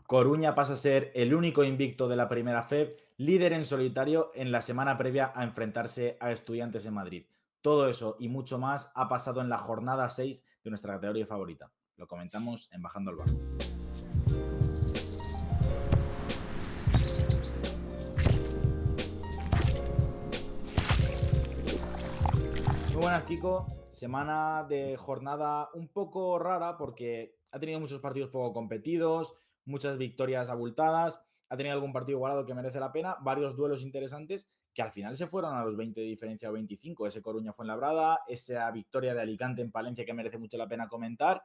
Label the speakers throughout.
Speaker 1: Coruña pasa a ser el único invicto de la primera FEB, líder en solitario en la semana previa a enfrentarse a Estudiantes en Madrid. Todo eso y mucho más ha pasado en la jornada 6 de nuestra categoría favorita. Lo comentamos en Bajando al Bar. Muy buenas, Kiko. Semana de jornada un poco rara porque ha tenido muchos partidos poco competidos, muchas victorias abultadas, ha tenido algún partido igualado que merece la pena, varios duelos interesantes que al final se fueron a los 20 de diferencia o 25. Ese Coruña Fuenlabrada, esa victoria de Alicante en Palencia que merece mucho la pena comentar.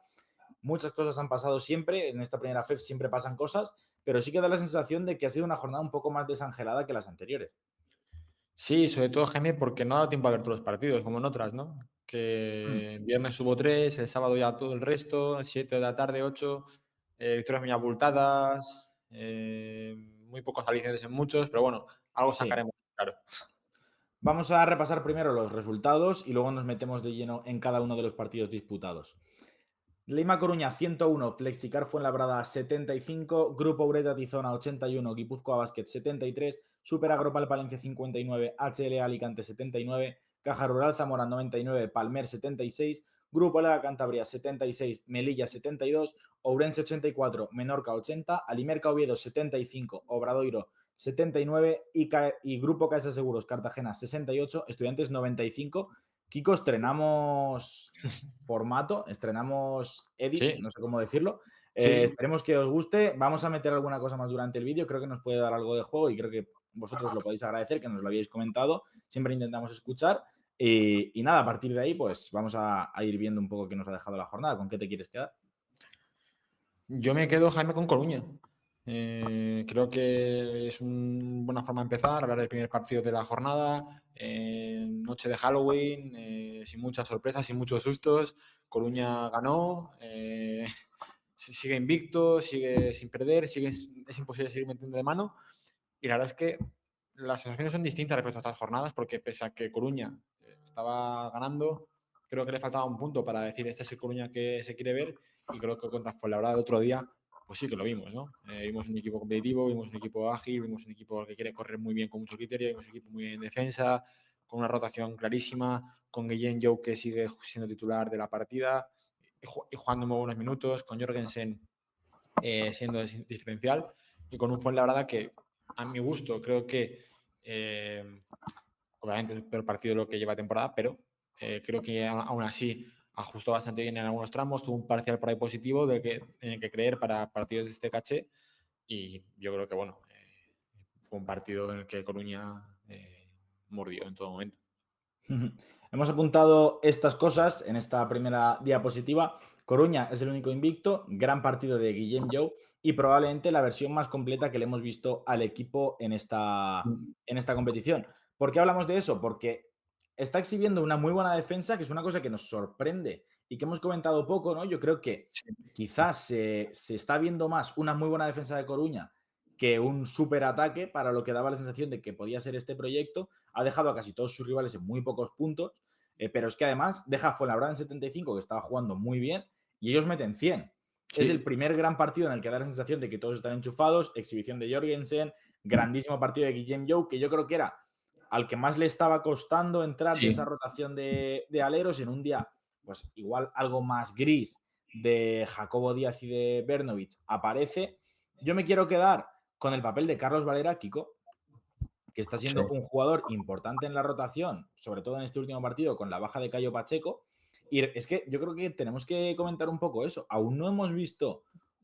Speaker 1: Muchas cosas han pasado siempre, en esta primera FEP siempre pasan cosas, pero sí que da la sensación de que ha sido una jornada un poco más desangelada que las anteriores.
Speaker 2: Sí, sobre todo, Jaime, porque no ha dado tiempo a ver todos los partidos, como en otras, ¿no? Que el viernes hubo 3, el sábado ya todo el resto, 7 de la tarde, 8, victorias muy abultadas, muy pocos alicientes en muchos, pero bueno, algo
Speaker 1: Sí.
Speaker 2: sacaremos, claro.
Speaker 1: Vamos a repasar primero los resultados y luego nos metemos de lleno en cada uno de los partidos disputados. Lima Coruña 101, Flexicar Fuenlabrada 75, Grupo Ureta Tizona 81, Guipúzcoa Basket 73, Super Agropal Palencia 59, HL Alicante 79, Caja Rural Zamora 99, Palmer 76, Grupo Lega Cantabria 76, Melilla 72, Ourense 84, Menorca 80, Alimerca Oviedo 75, Obradoiro 79 y Grupo Caixa Seguros Cartagena 68, Estudiantes 95. Kiko, estrenamos formato, estrenamos edit,
Speaker 2: Sí,
Speaker 1: no sé cómo decirlo.
Speaker 2: sí.
Speaker 1: Esperemos que os guste. Vamos a meter alguna cosa más durante el vídeo. Creo que nos puede dar algo de juego y creo que vosotros lo podéis agradecer, que nos lo habéis comentado. Siempre intentamos escuchar. Y nada, a partir de ahí, pues vamos a ir viendo un poco qué nos ha dejado la jornada. ¿Con qué te quieres quedar?
Speaker 2: Yo me quedo, Jaime, con Coruña. Creo que es una buena forma de empezar, hablar del primer partido de la jornada, noche de Halloween, sin muchas sorpresas, sin muchos sustos. Coruña ganó, sigue invicto, sigue sin perder, es imposible seguir metiendo de mano. Y la verdad es que las sensaciones son distintas respecto a estas jornadas, porque pese a que Coruña estaba ganando, creo que le faltaba un punto para decir este es el Coruña que se quiere ver, y creo que contra Fuenlabrada el otro día, pues sí que lo vimos, ¿no? Vimos un equipo competitivo, vimos un equipo ágil, vimos un equipo que quiere correr muy bien con mucho criterio, vimos un equipo muy bien en defensa, con una rotación clarísima, con Guillén Jou que sigue siendo titular de la partida y jugando muy buenos minutos, con Jorgensen siendo diferencial, y con un Fuenlabrada que, a mi gusto, creo que obviamente es el peor partido de lo que lleva temporada, pero creo que aún así ajustó bastante bien en algunos tramos, tuvo un parcial por ahí positivo en el que creer para partidos de este caché, y yo creo que, bueno, fue un partido en el que Coruña mordió en todo momento.
Speaker 1: Hemos apuntado estas cosas en esta primera diapositiva. Coruña es el único invicto, gran partido de Guillem Jou y probablemente la versión más completa que le hemos visto al equipo en esta competición. ¿Por qué hablamos de eso? Porque está exhibiendo una muy buena defensa, que es una cosa que nos sorprende y que hemos comentado poco, ¿no? Yo creo que
Speaker 2: Sí,
Speaker 1: quizás se está viendo más una muy buena defensa de Coruña que un superataque para lo que daba la sensación de que podía ser este proyecto. Ha dejado a casi todos sus rivales en muy pocos puntos, pero es que además deja a Fuenlabrada en 75, que estaba jugando muy bien, y ellos meten 100. Es el
Speaker 2: sí,
Speaker 1: primer gran partido en el que da la sensación de que todos están enchufados, exhibición de Jorgensen, grandísimo partido de Guillem Jou, que yo creo que era al que más le estaba costando entrar de esa
Speaker 2: sí.
Speaker 1: rotación de aleros en un día, pues igual algo más gris de Jacobo Díaz y de Bernovich aparece. Yo me quiero quedar con el papel de Carlos Valera, Kiko, que está
Speaker 2: Sí.
Speaker 1: siendo un jugador importante en la rotación, sobre todo en este último partido con la baja de Cayo Pacheco. Y es que yo creo que tenemos que comentar un poco eso. Aún no hemos visto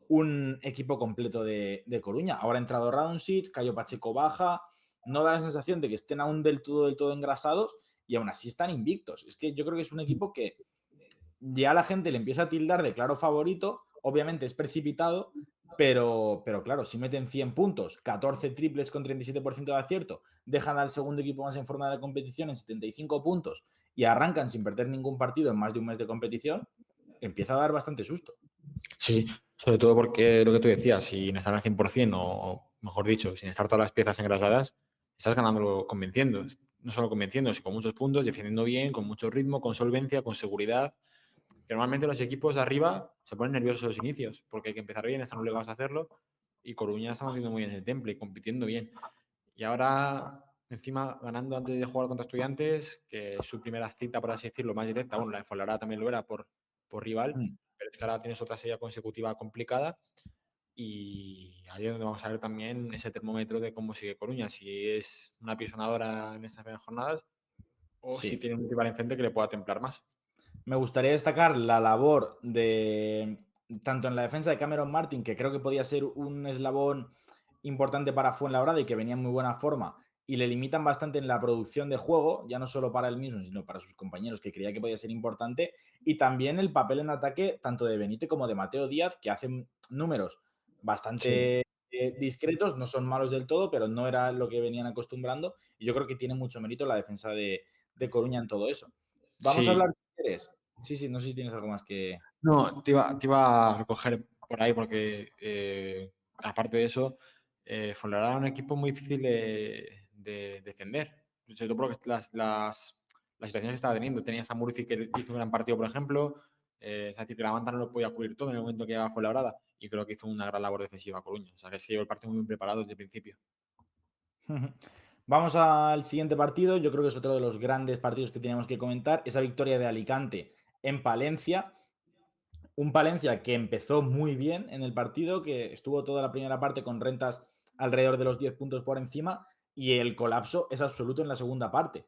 Speaker 1: un equipo completo de Coruña. Ahora ha entrado Radonjic, Cayo Pacheco baja. No da la sensación de que estén aún del todo engrasados y aún así están invictos. Es que yo creo que es un equipo que ya la gente le empieza a tildar de claro favorito. Obviamente es precipitado, pero claro, si meten 100 puntos, 14 triples con 37% de acierto, dejan al segundo equipo más en forma de la competición en 75 puntos y arrancan sin perder ningún partido en más de un mes de competición, empieza a dar bastante susto.
Speaker 2: Sí, sobre todo porque lo que tú decías, sin estar al 100% o mejor dicho, sin estar todas las piezas engrasadas, estás ganándolo convenciendo. No solo convenciendo, sino con muchos puntos, defendiendo bien, con mucho ritmo, con solvencia, con seguridad. Que normalmente los equipos de arriba se ponen nerviosos a los inicios porque hay que empezar bien, están obligados a hacerlo. y Coruña está manteniendo muy bien el temple y compitiendo bien. Y ahora, encima, ganando antes de jugar contra Estudiantes, que es su primera cita, por así decirlo, más directa. Bueno, la de Fuenlabrada también lo era por rival,
Speaker 1: Mm.
Speaker 2: pero es que ahora tienes otra serie consecutiva complicada. Y ahí es donde vamos a ver también ese termómetro de cómo sigue Coruña, si es una pisonadora en estas primeras jornadas o si
Speaker 1: Sí.
Speaker 2: tiene un rival enfrente que le pueda templar más.
Speaker 1: Me gustaría destacar la labor de tanto en la defensa de Cameron Martin, que creo que podía ser un eslabón importante para Fuenlabrada y que venía en muy buena forma, y le limitan bastante en la producción de juego, ya no solo para él mismo, sino para sus compañeros, que creía que podía ser importante, y también el papel en ataque tanto de Benítez como de Mateo Díaz, que hacen números
Speaker 2: Sí,
Speaker 1: bastante discretos, no son malos del todo, pero no era lo que venían acostumbrando, y yo creo que tiene mucho mérito la defensa de Coruña en todo eso. Vamos a
Speaker 2: sí.
Speaker 1: hablar, si quieres. Sí, sí, no sé si tienes algo más que.
Speaker 2: No, te iba a recoger por ahí porque, aparte de eso, Fuenlabrada era un equipo muy difícil de defender. Sobre todo porque las situaciones que estaba teniendo. Tenías a Murphy que hizo un gran partido, por ejemplo. Es decir, que la Manta no lo podía cubrir todo en el momento que llegaba Fuenlabrada. Y creo que hizo una gran labor defensiva a Coruña. O sea, que es que llevó el partido muy bien preparado desde el principio.
Speaker 1: Vamos al siguiente partido. Yo creo que es otro de los grandes partidos que teníamos que comentar. Esa victoria de Alicante en Palencia. Un Palencia que empezó muy bien en el partido, que estuvo toda la primera parte con rentas alrededor de los 10 puntos por encima, y el colapso es absoluto en la segunda parte.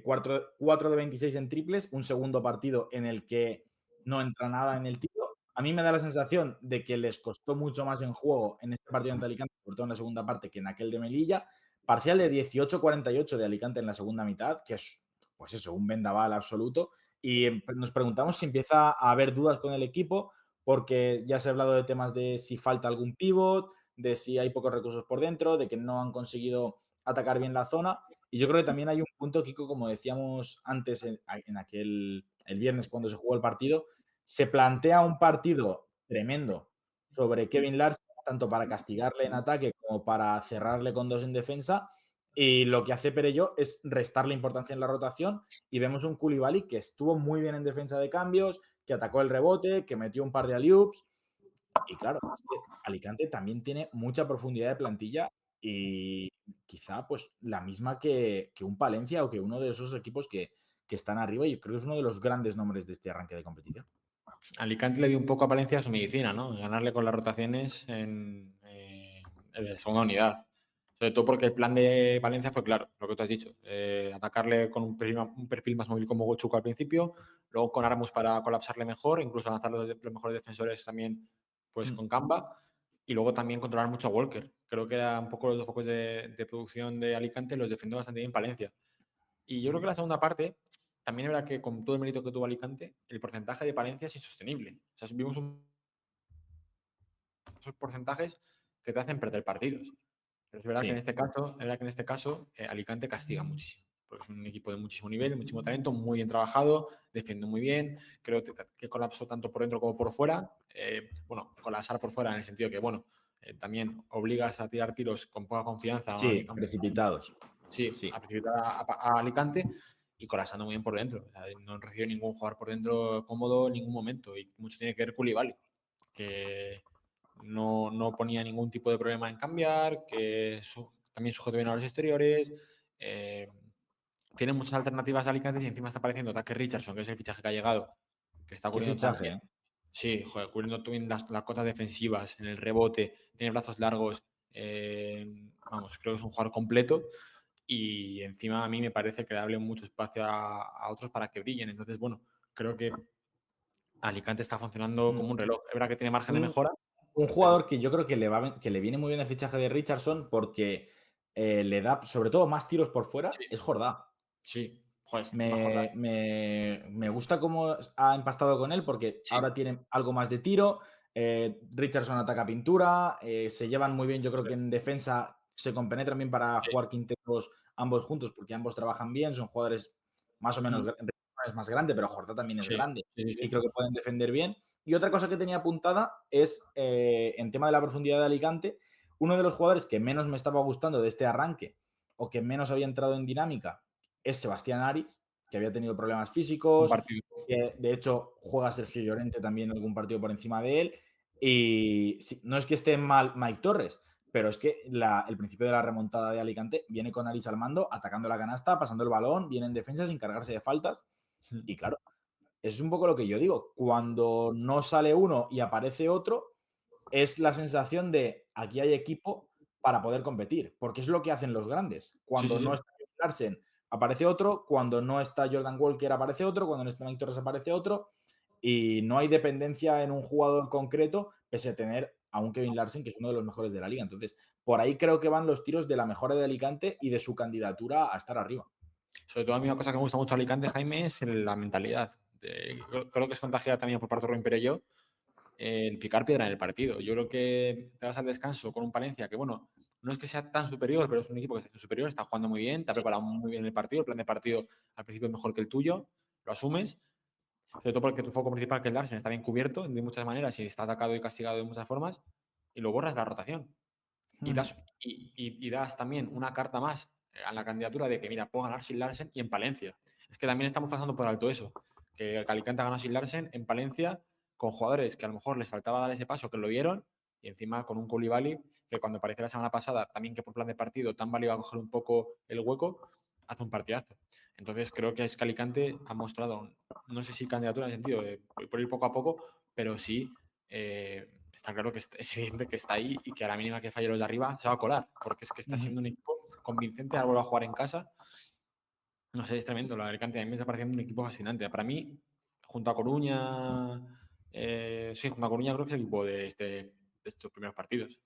Speaker 1: 4 de 26 en triples, un segundo partido en el que no entra nada en el tiro. A mí me da la sensación de que les costó mucho más en juego en este partido ante Alicante, sobre todo en la segunda parte, que en aquel de Melilla. Parcial de 18-48 de Alicante en la segunda mitad, que es, pues eso, un vendaval absoluto. Y nos preguntamos si empieza a haber dudas con el equipo, porque ya se ha hablado de temas de si falta algún pivot, de si hay pocos recursos por dentro, de que no han conseguido atacar bien la zona. Y yo creo que también hay un punto, Kiko, como decíamos antes en aquel, el viernes cuando se jugó el partido, se plantea un partido tremendo sobre Kevin Larson, tanto para castigarle en ataque como para cerrarle con dos en defensa. Y lo que hace Perello es restarle importancia en la rotación y vemos un Koulibaly que estuvo muy bien en defensa de cambios, que atacó el rebote, que metió un par de alley-oops. Y claro, es que Alicante también tiene mucha profundidad de plantilla y quizá pues la misma que un Palencia o que uno de esos equipos que están arriba, y creo que es uno de los grandes nombres de este arranque de competición.
Speaker 2: Alicante le dio un poco a Palencia su medicina, ¿no? Ganarle con las rotaciones en la segunda unidad. Sobre todo porque el plan de Valencia fue claro, lo que tú has dicho. Atacarle con un perfil más móvil como Gochuco al principio, luego con Aramus para colapsarle mejor, incluso lanzar los mejores defensores también pues
Speaker 1: Mm.
Speaker 2: con Camba, y luego también controlar mucho a Walker. Creo que era un poco los dos focos de producción de Alicante, los defendió bastante bien Palencia. Y yo creo que la segunda parte, también es verdad que con todo el mérito que tuvo Alicante, el porcentaje de Palencia es insostenible. O sea, vimos esos porcentajes que te hacen perder partidos. Pero es verdad que en
Speaker 1: Sí,
Speaker 2: este caso, Alicante castiga muchísimo. Porque es un equipo de muchísimo nivel, de muchísimo talento, muy bien trabajado, defiende muy bien. Creo que colapsó tanto por dentro como por fuera. Bueno, colapsar por fuera en el sentido que, bueno, también obligas a tirar tiros con poca confianza
Speaker 1: sí, precipitados.
Speaker 2: sí,
Speaker 1: Sí.
Speaker 2: a precipitar a Alicante y colapsando muy bien por dentro. O sea, no recibió ningún jugador por dentro cómodo en ningún momento. Y mucho tiene que ver Koulibaly, que no ponía ningún tipo de problema en cambiar, que también sujeto bien a los exteriores. eh, Tiene muchas alternativas a Alicante y encima está apareciendo Tucker Richardson, que es el fichaje que ha llegado, que está
Speaker 1: Qué
Speaker 2: cubriendo
Speaker 1: fichaje,
Speaker 2: también.
Speaker 1: ¿eh?
Speaker 2: Sí, joder, cubriendo también las cotas defensivas, en el rebote, tiene brazos largos. Vamos, creo que es un jugador completo y encima a mí me parece que le hable mucho espacio a otros para que brillen. Entonces, bueno, creo que Alicante está funcionando
Speaker 1: Mm.
Speaker 2: como un reloj. Es verdad que tiene margen de
Speaker 1: Un,
Speaker 2: mejora,
Speaker 1: un
Speaker 2: pero
Speaker 1: jugador que yo creo que que le viene muy bien el fichaje de Richardson porque le da, sobre todo, más tiros por fuera,
Speaker 2: sí,
Speaker 1: es Jordá.
Speaker 2: sí, joder, mejor.
Speaker 1: Me gusta cómo ha empastado con él porque
Speaker 2: Sí,
Speaker 1: ahora tiene algo más de tiro. Richardson ataca pintura. Se llevan muy bien. Yo creo
Speaker 2: sí,
Speaker 1: que en defensa se compenetran bien para
Speaker 2: sí.
Speaker 1: jugar quintetos ambos juntos porque ambos trabajan bien. Son jugadores más o menos.
Speaker 2: Mm,
Speaker 1: Richardson es más grande, pero Jordá también es
Speaker 2: sí,
Speaker 1: grande
Speaker 2: sí, sí,
Speaker 1: y
Speaker 2: sí.
Speaker 1: creo que pueden defender bien. Y otra cosa que tenía apuntada es en tema de la profundidad de Alicante. Uno de los jugadores que menos me estaba gustando de este arranque o que menos había entrado en dinámica es Sebastián Aris, que había tenido problemas
Speaker 2: Un
Speaker 1: físicos,
Speaker 2: partido.
Speaker 1: que de hecho juega Sergio Llorente también en algún partido por encima de él. Y sí, no es que esté mal Mike Torres, pero es que el principio de la remontada de Alicante viene con Aris al mando, atacando la canasta, pasando el balón, viene en defensa sin cargarse de faltas. Y claro, es un poco lo que yo digo. Cuando no sale uno y aparece otro, es la sensación de aquí hay equipo para poder competir, porque es lo que hacen los grandes.
Speaker 2: Sí, sí,
Speaker 1: Cuando no
Speaker 2: sí.
Speaker 1: está Larsen, aparece otro, cuando no está Jordan Walker, aparece otro, cuando no está Mike Torres, aparece otro, y no hay dependencia en un jugador concreto, pese a tener a un Kevin Larsen, que es uno de los mejores de la liga. Entonces, por ahí creo que van los tiros de la mejora de Alicante y de su candidatura a estar arriba.
Speaker 2: Sobre todo a mí una cosa que me gusta mucho de Alicante, Jaime, es la mentalidad. Creo que es contagiada también por parte de Rubén Perello el picar piedra en el partido. Yo creo que te vas al descanso con un Palencia que, bueno, no es que sea tan superior, pero es un equipo que es superior, está jugando muy bien, te ha
Speaker 1: Sí.
Speaker 2: preparado muy bien el partido, el plan de partido al principio es mejor que el tuyo, lo asumes, sobre todo porque tu foco principal, que es Larsen, está bien cubierto de muchas maneras y está atacado y castigado de muchas formas, y lo borras de la rotación. Y das también una carta más a la candidatura de que, mira, puedo ganar sin Larsen y en Palencia. Es que también estamos pasando por alto eso, que Alicante ha ganado sin Larsen en Palencia con jugadores que a lo mejor les faltaba dar ese paso, que lo dieron, y encima con un Koulibaly que cuando apareció la semana pasada, también que por plan de partido tan válido a coger un poco el hueco, hace un partidazo. Entonces creo que es que Alicante ha mostrado, no sé si candidatura en el sentido de por ir poco a poco, pero sí está claro que es evidente que está ahí y que a la mínima que falle los de arriba se va a colar, porque es que está siendo un equipo convincente al volver a jugar en casa. No sé, es tremendo. La Alicante a mí me está pareciendo un equipo fascinante. Para mí, junto a Coruña, sí, junto a Coruña creo que es el equipo de estos primeros partidos.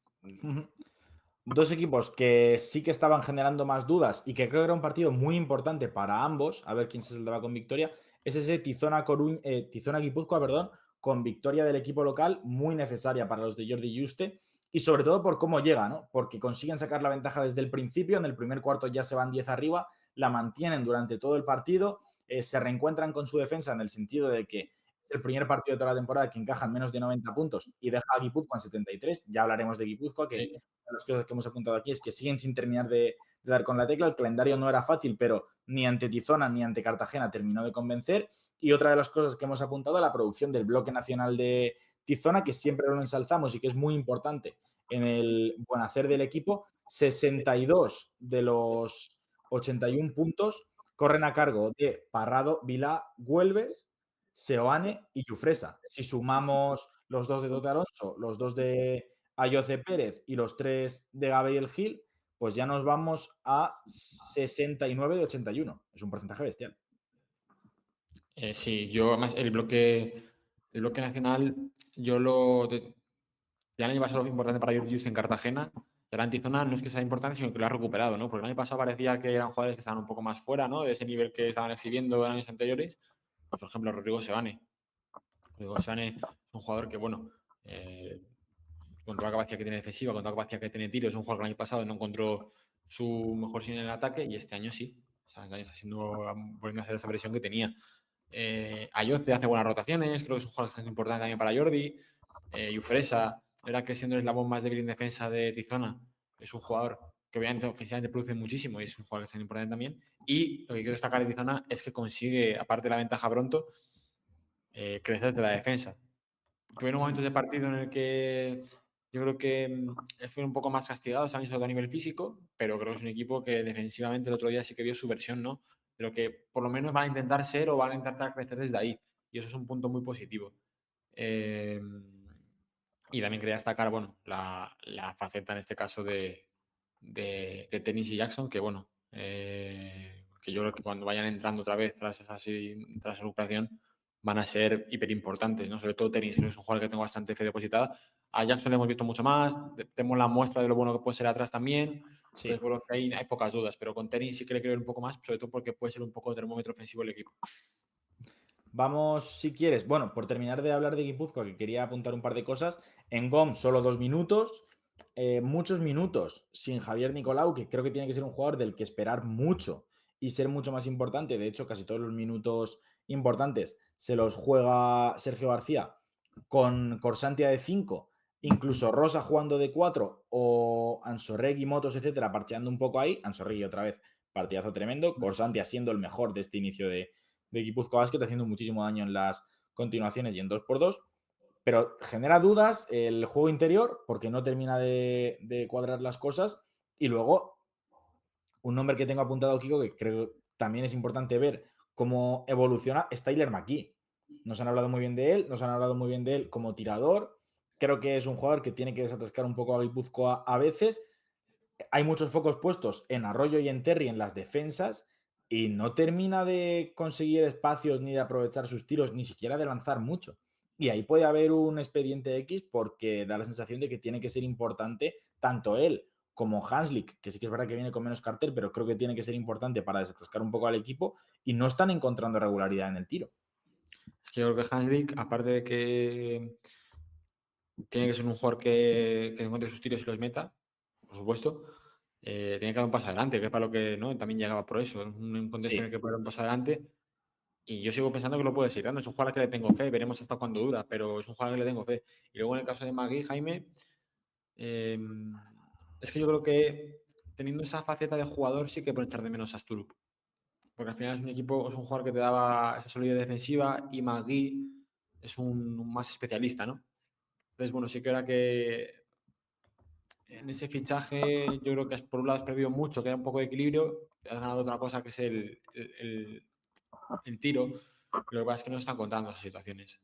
Speaker 1: Dos equipos que sí que estaban generando más dudas y que creo que era un partido muy importante para ambos, a ver quién se saldrá con victoria, es ese Tizona Guipúzcoa, perdón, con victoria del equipo local, muy necesaria para los de Jordi Juste, y sobre todo por cómo llega, ¿no? Porque consiguen sacar la ventaja desde el principio, en el primer cuarto ya se van 10 arriba, la mantienen durante todo el partido, se reencuentran con su defensa en el sentido de que es el primer partido de toda la temporada que encajan menos de 90 puntos y deja a Guipúzcoa en 73. Ya hablaremos de Guipúzcoa, que
Speaker 2: Sí.
Speaker 1: de las cosas que hemos apuntado aquí es que siguen sin terminar de dar con la tecla. El calendario no era fácil, pero ni ante Tizona ni ante Cartagena terminó de convencer. Y otra de las cosas que hemos apuntado, la producción del bloque nacional de Tizona, que siempre lo ensalzamos y que es muy importante en el buen hacer del equipo. 62 de los 81 puntos corren a cargo de Parrado, Vilá, Güelves, Seoane y Jufresa. Si sumamos los dos de Tote Alonso, los dos de Ayoce Pérez y los tres de Gabriel Gil, pues ya nos vamos a 69 de 81. Es un porcentaje bestial.
Speaker 2: Sí, yo además el bloque nacional, ya el año pasado fue importante para Jordi Just en Cartagena. Y ahora Antizona no es que sea importante, sino que lo ha recuperado, ¿no? Porque el año pasado parecía que eran jugadores que estaban un poco más fuera, ¿no? De ese nivel que estaban exhibiendo en años anteriores. Pues, por ejemplo, Rodrigo Sebane. Rodrigo Sebane es un jugador que, bueno, con toda la capacidad que tiene defensiva, con toda la capacidad que tiene tiro, es un jugador que el año pasado no encontró su mejor sin en el ataque y este año sí. O sea, este año está volviendo a hacer esa presión que tenía. Ayoce hace buenas rotaciones, creo que es un jugador que es importante también para Jordi. Yufresa, era que siendo el eslabón más débil en defensa de Tizona, es un jugador que obviamente ofensivamente produce muchísimo y es un jugador que es importante también. Y lo que quiero destacar de Tizona es que consigue, aparte de la ventaja pronto, crecer de la defensa. Tuvieron momentos de partido en el que yo creo que fueron un poco más castigados, han a nivel físico, pero creo que es un equipo que defensivamente el otro día sí que dio su versión, ¿no? Pero que por lo menos van a intentar ser o van a intentar crecer desde ahí. Y eso es un punto muy positivo. Y también quería destacar, bueno, la faceta en este caso de Tennis y Jackson, que bueno, que yo creo que cuando vayan entrando otra vez tras esa recuperación van a ser hiper importantes, ¿no? Sobre todo Tennis, que es un jugador que tengo bastante fe depositada. A Jackson le hemos visto mucho más, tenemos la muestra de lo bueno que puede ser atrás también.
Speaker 1: Sí.
Speaker 2: Entonces, bueno, que hay pocas dudas, pero con Tennis sí que le quiero ver un poco más, sobre todo porque puede ser un poco termómetro ofensivo el equipo.
Speaker 1: Vamos, si quieres, bueno, por terminar de hablar de Guipúzcoa, que quería apuntar un par de cosas. En GOM solo 2 minutos, muchos minutos sin Javier Nicolau, que creo que tiene que ser un jugador del que esperar mucho y ser mucho más importante. De hecho, casi todos los minutos importantes se los juega Sergio García con Corsantia de 5, incluso Rosa jugando de 4 o Ansorregui, Motos, etcétera, parcheando un poco ahí. Ansorregui otra vez, partidazo tremendo. Corsantia siendo el mejor de este inicio de Guipúzcoa Basket, haciendo muchísimo daño en las continuaciones y en 2x2. pero genera dudas el juego interior porque no termina de cuadrar las cosas. Y luego, un nombre que tengo apuntado, Kiko, que creo también es importante ver cómo evoluciona, es Tyler McKee. Nos han hablado muy bien de él, nos han hablado muy bien de él como tirador. Creo que es un jugador que tiene que desatascar un poco a Guipúzcoa a veces. Hay muchos focos puestos en Arroyo y en Terry en las defensas y no termina de conseguir espacios ni de aprovechar sus tiros, ni siquiera de lanzar mucho. Y ahí puede haber un expediente X porque da la sensación de que tiene que ser importante tanto él como Hanslik, que sí que es verdad que viene con menos cartel, pero creo que tiene que ser importante para desatascar un poco al equipo y no están encontrando regularidad en el tiro.
Speaker 2: Es que yo creo que Hanslik, aparte de que tiene que ser un jugador que encuentre sus tiros y los meta, por supuesto, tiene que dar un paso adelante, que es para lo que ¿no? también llegaba por eso, un contexto en el
Speaker 1: Sí,
Speaker 2: que puede dar un paso adelante. Y yo sigo pensando que lo puede seguir dando. Es un jugador al que le tengo fe, veremos hasta cuándo dura, pero es un jugador al que le tengo fe. Y luego en el caso de Magui, Jaime, eh, es que yo creo que teniendo esa faceta de jugador sí que puede echar de menos a Sturup. Porque al final es un equipo, es un jugador que te daba esa solidez defensiva y Magui es un más especialista, ¿no? Entonces, bueno, sí que era que en ese fichaje yo creo que por un lado has perdido mucho, que era un poco de equilibrio, has ganado otra cosa que es el tiro. Lo que pasa es que no están contando esas situaciones.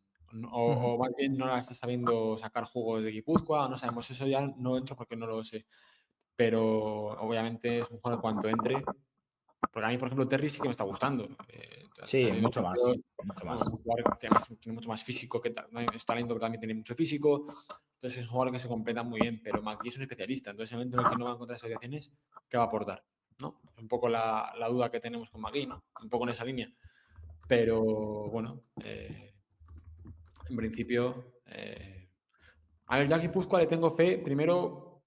Speaker 2: O más bien no la está sabiendo sacar jugo de Guipúzcoa, no sabemos, eso ya no entro porque no lo sé. Pero obviamente es un jugador cuanto entre. Porque a mí, por ejemplo, Terry sí que me está gustando. Está
Speaker 1: sí,
Speaker 2: teniendo
Speaker 1: mucho más,
Speaker 2: partidos,
Speaker 1: mucho
Speaker 2: bueno,
Speaker 1: más.
Speaker 2: es un jugador que además tiene mucho más físico, que es talento, pero también tiene mucho físico. Entonces es un jugador que se completa muy bien, pero Magui es un especialista. Entonces, en el momento en el que no va a encontrar esas situaciones, ¿qué va a aportar? ¿No? Es un poco la duda que tenemos con Magui, ¿no? Un poco en esa línea. Pero bueno, en principio, a ver, yo a Guipúzcoa le tengo fe, primero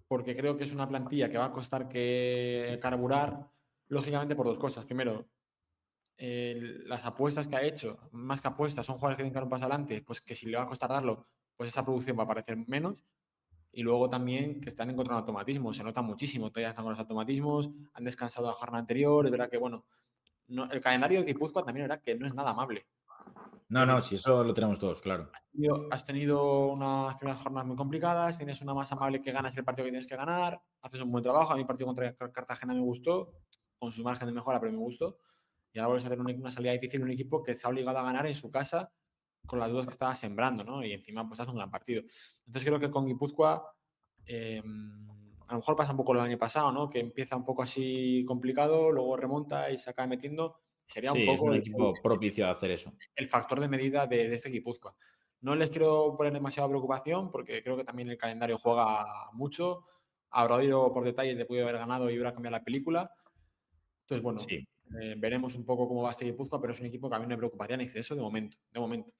Speaker 2: porque creo que es una plantilla que va a costar que carburar, lógicamente por dos cosas. Primero, las apuestas que ha hecho, más que apuestas, son jugadores que tienen que dar un paso adelante, pues que si le va a costar darlo, pues esa producción va a parecer menos. Y luego también que están encontrando automatismos, se nota muchísimo, todavía están con los automatismos, han descansado la jornada anterior, es verdad que, bueno, no, el calendario de Guipúzcoa también era que no es nada amable.
Speaker 1: No,
Speaker 2: Es
Speaker 1: no,
Speaker 2: decir,
Speaker 1: si eso lo tenemos todos, claro.
Speaker 2: has tenido unas primeras jornadas muy complicadas, tienes una más amable que ganas el partido que tienes que ganar, haces un buen trabajo. A mí el partido contra Cartagena me gustó, con su margen de mejora, pero me gustó. Y ahora vuelves a tener una salida difícil, un equipo que está obligado a ganar en su casa con las dudas que estaba sembrando, ¿no? Y encima pues hace un gran partido. Entonces creo que con Guipúzcoa a lo mejor pasa un poco el año pasado, ¿no? Que empieza un poco así complicado, luego remonta y se acaba metiendo. Sería un
Speaker 1: Sí, es
Speaker 2: poco
Speaker 1: un equipo propicio a hacer eso.
Speaker 2: el factor de medida de este Guipúzcoa. No les quiero poner demasiada preocupación porque creo que también el calendario juega mucho. Habrá ido por detalles de puede haber ganado y hubiera cambiado la película. Entonces, bueno,
Speaker 1: Sí.
Speaker 2: veremos un poco cómo va este Guipúzcoa, pero es un equipo que a mí no me preocuparía en exceso de momento. De momento.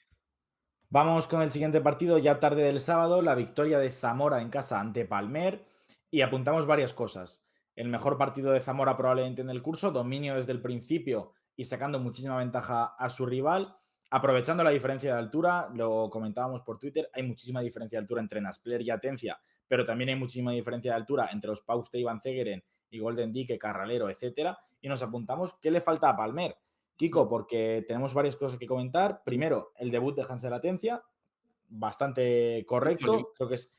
Speaker 1: Vamos con el siguiente partido, ya tarde del sábado, la victoria de Zamora en casa ante Palmer y apuntamos varias cosas. El mejor partido de Zamora probablemente en el curso, dominio desde el principio y sacando muchísima ventaja a su rival, aprovechando la diferencia de altura, lo comentábamos por Twitter, hay muchísima diferencia de altura entre Naspler y Atencia, pero también hay muchísima diferencia de altura entre los Pauste y Van Zegeren y Golden Dique, Carralero, etcétera, y nos apuntamos qué le falta a Palmer. Kiko, porque tenemos varias cosas que comentar.
Speaker 2: Sí.
Speaker 1: Primero, el debut de Hansel Atencia, bastante
Speaker 2: Sólido.
Speaker 1: correcto. Creo que es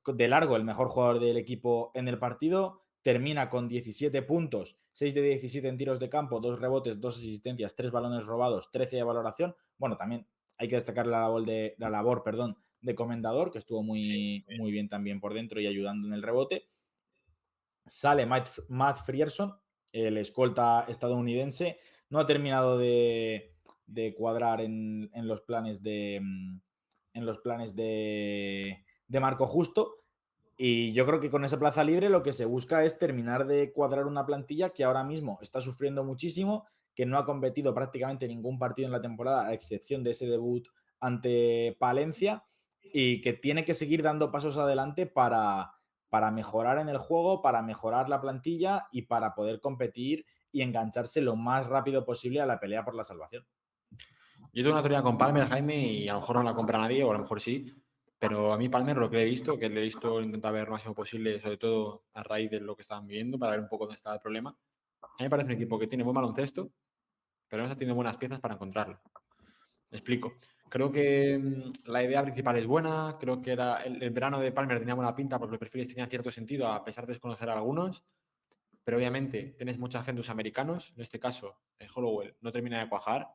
Speaker 1: de largo el mejor jugador del equipo en el partido. Termina con 17 puntos, 6 de 17 en tiros de campo, 2 rebotes, 2 asistencias, 3 balones robados, 13 de valoración. Bueno, también hay que destacar la labor de Comendador, que estuvo
Speaker 2: Sí.
Speaker 1: muy bien también por dentro y ayudando en el rebote. Sale Matt Frierson, el escolta estadounidense. No ha terminado de cuadrar en los planes de Marco Justo. Y yo creo que con esa plaza libre lo que se busca es terminar de cuadrar una plantilla que ahora mismo está sufriendo muchísimo, que no ha competido prácticamente ningún partido en la temporada, a excepción de ese debut ante Palencia, y que tiene que seguir dando pasos adelante para mejorar en el juego, para mejorar la plantilla y para poder competir y engancharse lo más rápido posible a la pelea por la salvación.
Speaker 2: Yo tengo una teoría con Palmer, Jaime, y a lo mejor no la compra nadie, o a lo mejor sí. Pero a mí Palmer, lo que he visto, que le he visto intentar ver lo máximo posible, sobre todo a raíz de lo que estaban viendo, para ver un poco dónde estaba el problema. A mí me parece un equipo que tiene buen baloncesto, pero no está teniendo buenas piezas para encontrarlo. Me explico. Creo que la idea principal es buena, creo que era el verano de Palmer tenía buena pinta porque los perfiles tenían cierto sentido a pesar de desconocer a algunos, pero obviamente tienes mucha fe en tus americanos, en este caso Hollowell no termina de cuajar.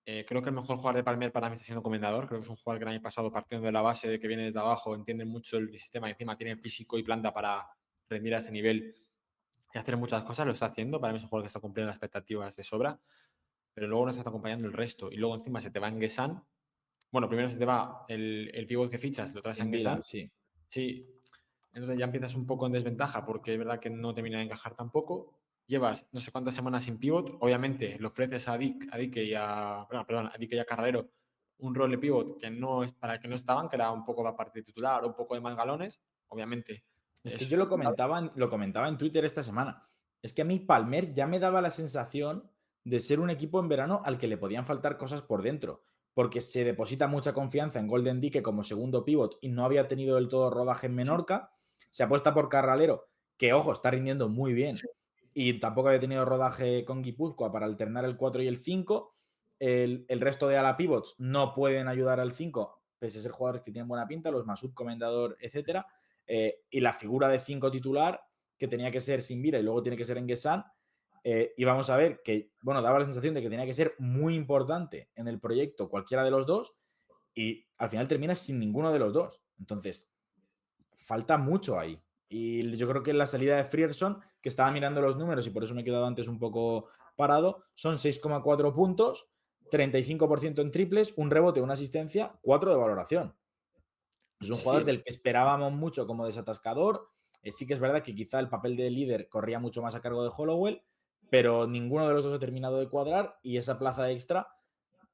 Speaker 2: Creo que el mejor jugador de Palmer para mí está siendo Comendador, creo que es un jugador que el año pasado partiendo de la base de que viene desde abajo, entiende mucho el sistema, encima tiene físico y planta para rendir a ese nivel y hacer muchas cosas, lo está haciendo, para mí es un jugador que está cumpliendo las expectativas de sobra, pero luego no está acompañando el resto y luego encima se te va en Guesan. Bueno, primero se te va el pívot que fichas, lo traes a
Speaker 1: Sin vida,
Speaker 2: Enguesan.
Speaker 1: sí.
Speaker 2: Sí, entonces ya empiezas un poco en desventaja porque es verdad que no termina de encajar tampoco. Llevas no sé cuántas semanas sin pivot. Obviamente le ofreces a Dike y a, bueno, perdón, a Dike y a Carralero un rol de pivot que no es para el que no estaban, que era un poco la parte titular o un poco de más galones. Obviamente
Speaker 1: Es que
Speaker 2: es
Speaker 1: yo lo comentaba en Twitter esta semana. Es que a mí Palmer ya me daba la sensación de ser un equipo en verano al que le podían faltar cosas por dentro, porque se deposita mucha confianza en Golden Dike como segundo pivot y no había tenido del todo rodaje en
Speaker 2: sí,
Speaker 1: Menorca. Se apuesta por Carralero, que ojo, está rindiendo muy bien,
Speaker 2: sí,
Speaker 1: y tampoco había tenido rodaje con Guipúzcoa para alternar el 4 y el 5. El resto de ala pivots no pueden ayudar al 5, pese a ser jugadores que tienen buena pinta, los Masud, Comendador, etcétera. Y la figura de 5 titular, que tenía que ser Sinvira y luego tiene que ser Enguesan, y vamos a ver que, bueno, daba la sensación de que tenía que ser muy importante en el proyecto cualquiera de los dos, y al final termina sin ninguno de los dos. Entonces, falta mucho ahí. Y yo creo que en la salida de Frierson, que estaba mirando los números y por eso me he quedado antes un poco parado, son 6,4 puntos, 35% en triples, un rebote, una asistencia, 4 de valoración. Es un jugador
Speaker 2: sí.
Speaker 1: del que esperábamos mucho como desatascador. Sí que es verdad que quizá el papel de líder corría mucho más a cargo de Hollowell, pero ninguno de los dos ha terminado de cuadrar y esa plaza extra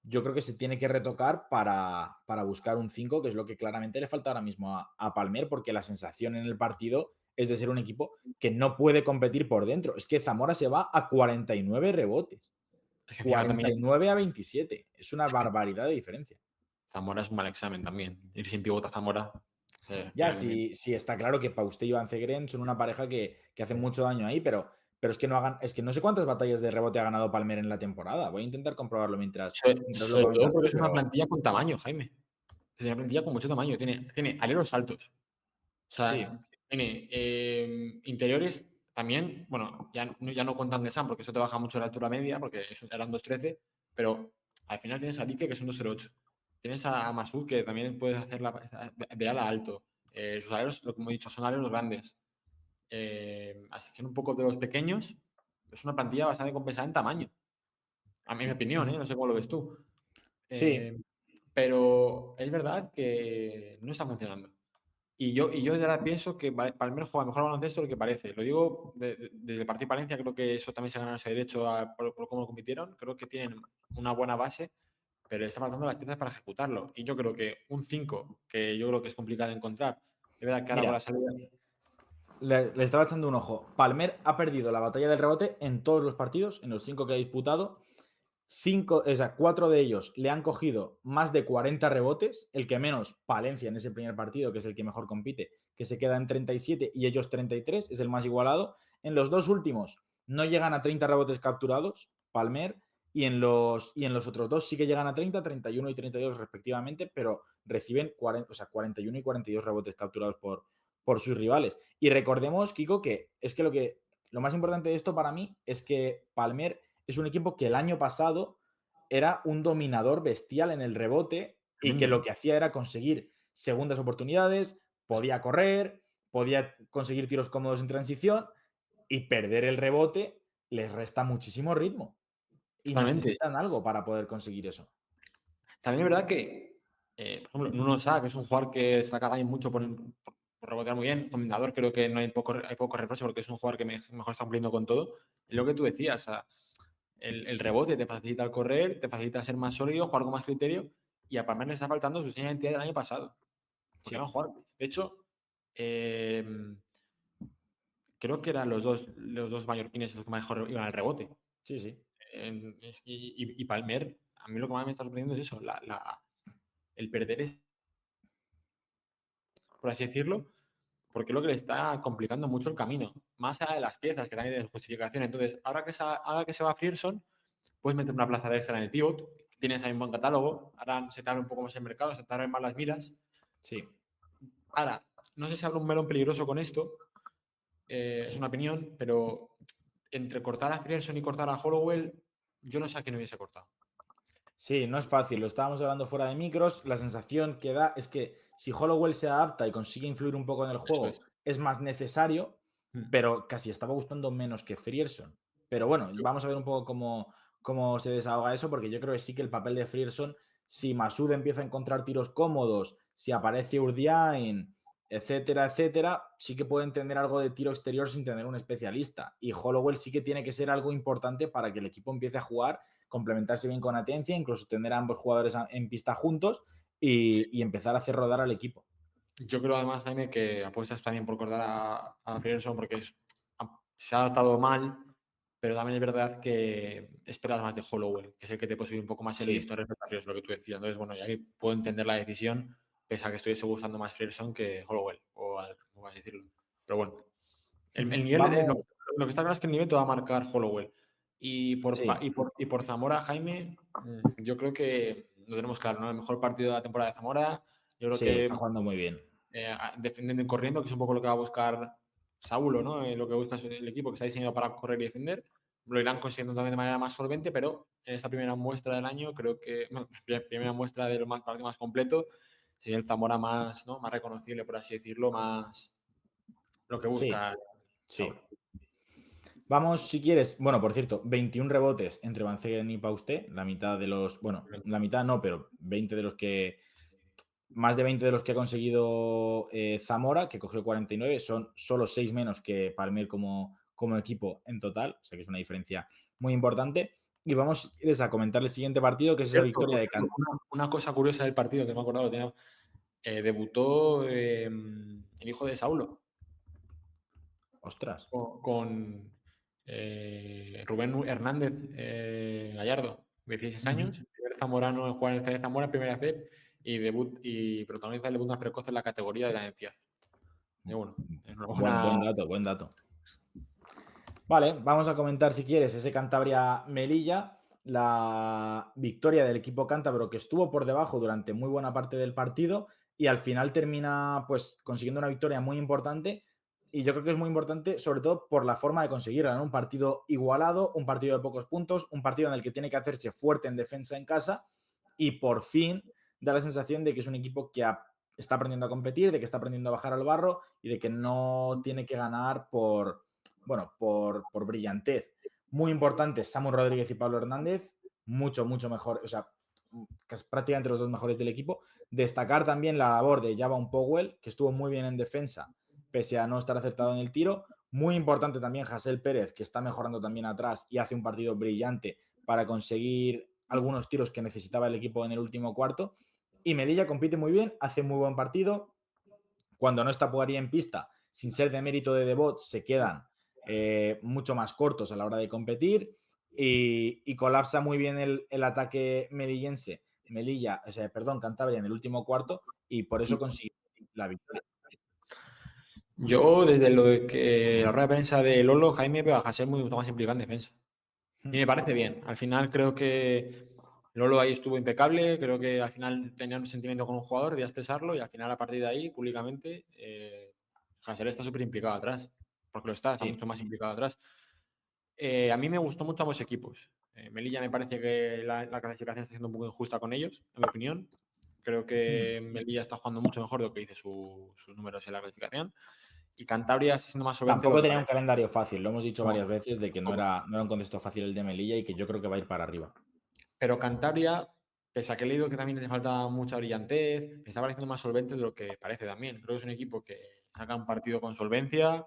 Speaker 1: yo creo que se tiene que retocar para buscar un 5, que es lo que claramente le falta ahora mismo a Palmer, porque la sensación en el partido es de ser un equipo que no puede competir por dentro. Es que Zamora se va a 49 rebotes,
Speaker 2: Es que encima también
Speaker 1: 49 a 27. Es una
Speaker 2: es que
Speaker 1: barbaridad de diferencia.
Speaker 2: Zamora es un mal examen también. Ir sin pivot a Zamora.
Speaker 1: Ya, sí, está claro que Pauste y Van Zegren son una pareja que hace mucho daño ahí, pero es que no sé cuántas batallas de rebote ha ganado Palmer en la temporada. Voy a intentar comprobarlo mientras lo
Speaker 2: Sobre todo
Speaker 1: comentas
Speaker 2: porque
Speaker 1: tú,
Speaker 2: es una
Speaker 1: pero
Speaker 2: plantilla con tamaño, Jaime. Es una plantilla con mucho tamaño. Tiene aleros altos. O
Speaker 1: sí,
Speaker 2: sea, tiene interiores también. Bueno, ya no cuentan de Sam porque eso te baja mucho la altura media porque eran 2,13. Pero al final tienes a Dike que es un 2,08. Tienes a Masud que también puedes hacer de ala alto. Sus aleros, lo que hemos dicho, son aleros grandes. A excepción un poco de los pequeños, es una plantilla bastante compensada en tamaño. A mi opinión, ¿eh? No sé cómo lo ves tú.
Speaker 1: sí,
Speaker 2: Eh, pero es verdad que no está funcionando. Y yo de ahora pienso que Palmer juega mejor baloncesto de lo que parece. Lo digo desde el partido de Palencia, creo que eso también se ganó ese derecho por cómo compitieron. Creo que tienen una buena base, pero le está faltando las piezas para ejecutarlo. Y yo creo que un 5 que yo creo que es complicado de encontrar, es verdad que ahora con
Speaker 1: mira,
Speaker 2: la salida.
Speaker 1: le estaba echando un ojo. Palmer ha perdido la batalla del rebote en todos los partidos, en los 5 que ha disputado. 4 de ellos le han cogido más de 40 rebotes, el que menos Palencia en ese primer partido, que es el que mejor compite, que se queda en 37 y ellos 33, es el más igualado. En los dos últimos no llegan a 30 rebotes capturados, Palmer, y en los otros dos sí que llegan a 30, 31 y 32 respectivamente, pero reciben 41 y 42 rebotes capturados por sus rivales. Y recordemos, Kiko, que es que lo más importante de esto para mí es que Palmer es un equipo que el año pasado era un dominador bestial en el rebote y que lo
Speaker 2: Tremendo.
Speaker 1: que hacía era conseguir segundas oportunidades, podía correr, podía conseguir tiros cómodos en transición, y perder el rebote les resta muchísimo ritmo y
Speaker 2: Totalmente.
Speaker 1: necesitan algo para poder conseguir eso.
Speaker 2: También es verdad que, por ejemplo, Nuno Sá, que es un jugador que destaca también mucho por rebotear muy bien. Comendador, creo que no hay poco reproche porque es un jugador que mejor está cumpliendo con todo. Es lo que tú decías, o sea, el rebote te facilita el correr, te facilita ser más sólido, jugar con más criterio. Y a Palmer le está faltando su seña de identidad del año pasado. Porque no
Speaker 1: Sí,
Speaker 2: jugar. De hecho, eh, creo que eran los dos mallorquines los que mejor iban al rebote.
Speaker 1: sí, sí.
Speaker 2: Y Palmer, a mí lo que más me está sorprendiendo es eso, el perder es, por así decirlo, porque es lo que le está complicando mucho el camino, más allá de las piezas que también tienen justificación. Entonces, ahora que se va Frierson, puedes meter una plaza de extra en el pivot, tienes ahí un buen catálogo. Ahora se te abre un poco más el mercado, se te abren más las miras.
Speaker 1: Sí.
Speaker 2: Ahora, no sé si habrá un melón peligroso con esto, es una opinión, pero entre cortar a Frierson y cortar a Hollowell, yo no sé a quién hubiese cortado.
Speaker 1: Sí, no es fácil, lo estábamos hablando fuera de micros. La sensación que da es que si Hollowell se adapta y consigue influir un poco en el
Speaker 2: Eso
Speaker 1: juego,
Speaker 2: es.
Speaker 1: es más necesario, pero casi estaba gustando menos que Frierson. Pero bueno,
Speaker 2: Yo-
Speaker 1: vamos a ver un poco cómo se desahoga eso, porque yo creo que sí que el papel de Frierson, si Masud empieza a encontrar tiros cómodos, si aparece Urdiain, etcétera, etcétera, sí que pueden tener algo de tiro exterior sin tener un especialista. Y Hollowell sí que tiene que ser algo importante para que el equipo empiece a jugar, complementarse bien con Atencia, incluso tener a ambos jugadores en pista juntos
Speaker 2: sí.
Speaker 1: y empezar a hacer rodar al equipo.
Speaker 2: Yo creo además, Jaime, que apuestas también por cortar a Frierson porque se ha adaptado mal, pero también es verdad que esperas más de Hollowell, que es el que te puede subir un poco más el
Speaker 1: Sí,
Speaker 2: listón respecto a Frierson, lo que tú decías. Entonces, bueno, y ahí puedo entender la decisión, pese a que estuviese gustando más Frierson que Hollowell, como vas a decirlo. Pero bueno, el nivel,
Speaker 1: vamos.
Speaker 2: lo que está claro es que el nivel te va a marcar Hollowell.
Speaker 1: Sí,
Speaker 2: Y por Zamora, Jaime, yo creo que lo tenemos claro, ¿no? El mejor partido de la temporada de Zamora. Yo creo
Speaker 1: sí, está
Speaker 2: que
Speaker 1: jugando muy bien.
Speaker 2: defendiendo y corriendo, que es un poco lo que va a buscar Saulo, ¿no? Lo que busca el equipo que está diseñado para correr y defender. Lo irán consiguiendo también de manera más solvente, pero en esta primera muestra del año, creo que, bueno, primera muestra del partido más completo, sería el Zamora más, ¿no? Más reconocible, por así decirlo, más lo que
Speaker 1: Sí,
Speaker 2: busca
Speaker 1: sí.
Speaker 2: Saulo.
Speaker 1: Vamos, si quieres. Bueno, por cierto, 21 rebotes entre Van Zegen y Pauste. La mitad de los. Bueno, la mitad no, pero 20 de los que. Más de 20 de los que ha conseguido Zamora, que cogió 49, son solo 6 menos que Palmer como equipo en total. O sea que es una diferencia muy importante. Y vamos, si quieres, a comentar el siguiente partido, que es esa
Speaker 2: Cierto,
Speaker 1: victoria de Can.
Speaker 2: una cosa curiosa del partido que me he acordado, debutó el hijo de Saulo.
Speaker 1: Ostras.
Speaker 2: Con Rubén Hernández Gallardo, 16 años,
Speaker 1: Ujú.
Speaker 2: primer zamorano en jugar en el CD Zamora, primera vez, y debut y protagoniza el debut más precoz en la categoría de la Enciaz. Y bueno,
Speaker 1: Buen
Speaker 2: enhorabuena.
Speaker 1: dato, buen dato. Vale, vamos a comentar si quieres ese Cantabria-Melilla, la victoria del equipo cántabro que estuvo por debajo durante muy buena parte del partido y al final termina pues consiguiendo una victoria muy importante y yo creo que es muy importante sobre todo por la forma de conseguirla, ¿no? Un partido igualado, un partido de pocos puntos, un partido en el que tiene que hacerse fuerte en defensa en casa y por fin da la sensación de que es un equipo que está aprendiendo a competir, de que está aprendiendo a bajar al barro y de que no tiene que ganar por brillantez. Muy importantes, Samu Rodríguez y Pablo Hernández, mucho mejor, o sea, prácticamente los dos mejores del equipo. Destacar también la labor de Javon Powell, que estuvo muy bien en defensa, pese a no estar acertado en el tiro. Muy importante también Hasél Pérez, que está mejorando también atrás y hace un partido brillante para conseguir algunos tiros que necesitaba el equipo en el último cuarto. Y Melilla compite muy bien, hace muy buen partido. Cuando no está Poirier en pista, sin ser de mérito de Devot, se quedan mucho más cortos a la hora de competir y colapsa muy bien el ataque melillense, Melilla, o sea, perdón, Cantabria en el último cuarto y por eso consigue la victoria.
Speaker 2: Yo, desde lo de que la rueda de prensa de Lolo, Jaime veo a ser mucho más implicado en defensa. Y me parece bien. Al final creo que Lolo ahí estuvo impecable. Creo que al final tenía un sentimiento con un jugador, de expresarlo y al final a partir de ahí, públicamente, Hansel está súper implicado atrás. Porque lo está
Speaker 1: Sí.
Speaker 2: mucho más implicado atrás. A mí me gustó mucho ambos equipos. Melilla me parece que la clasificación está siendo un poco injusta con ellos, en mi opinión. Creo que Melilla está jugando mucho mejor de lo que dice sus números en la clasificación. Y Cantabria está siendo más solvente de lo
Speaker 1: Tampoco
Speaker 2: que
Speaker 1: tenía un
Speaker 2: parece.
Speaker 1: calendario fácil, lo hemos dicho
Speaker 2: No,
Speaker 1: varias veces de que no
Speaker 2: tampoco.
Speaker 1: era un contexto fácil el de Melilla y que yo creo que va a ir para arriba.
Speaker 2: Pero Cantabria, pese a que he leído que también le falta mucha brillantez, me está pareciendo más solvente de lo que parece también. Creo que es un equipo que saca un partido con solvencia,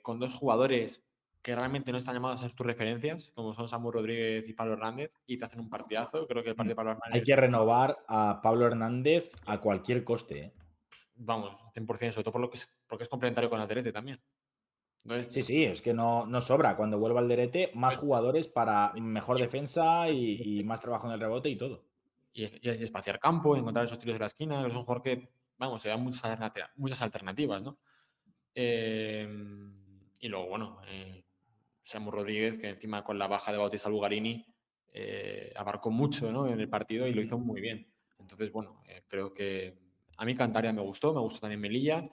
Speaker 2: con dos jugadores que realmente no están llamados a ser tus referencias, como son Samu Rodríguez y Pablo Hernández, y te hacen un partidazo. Creo que el partido de Pablo
Speaker 1: Hay
Speaker 2: Hernández,
Speaker 1: que renovar a Pablo Hernández a cualquier coste.
Speaker 2: vamos, 100%, sobre todo porque es complementario con Aterete también. Entonces,
Speaker 1: Sí, sí, es que no sobra. Cuando vuelva al Derete, más jugadores para mejor defensa y más trabajo en el rebote y todo.
Speaker 2: y espaciar campo, encontrar esos tiros de la esquina. Es un jugador que, vamos, se da muchas alternativas, ¿no? Eh, y luego, bueno, Samu Rodríguez, que encima con la baja de Bautista Lugarini, abarcó mucho, ¿no?, en el partido y lo hizo muy bien. Entonces, bueno, creo que a mí Cantabria me gustó también Melilla.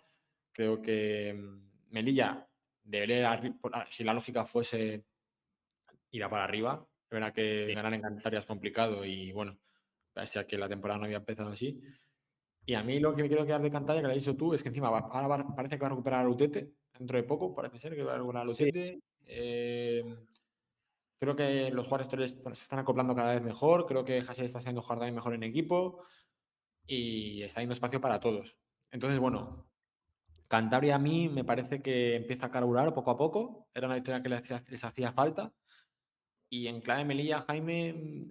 Speaker 2: Creo que Melilla debería, si la lógica fuese, ir a para arriba. Es verdad que
Speaker 1: Sí.
Speaker 2: ganar en Cantabria es complicado y, bueno, pese a que la temporada no había empezado así. Y a mí lo que me quiero quedar de Cantabria, que lo has dicho tú, es que encima parece que va a recuperar a Lutete dentro de poco, parece ser que va a recuperar a
Speaker 1: Sí.
Speaker 2: Lutete. Creo que los jugadores se están acoplando cada vez mejor. Creo que Hasél está haciendo jugar también mejor en equipo y está dando espacio para todos. Entonces, bueno, Cantabria a mí me parece que empieza a carburar poco a poco. Era una victoria que les hacía falta. Y en clave Melilla, Jaime,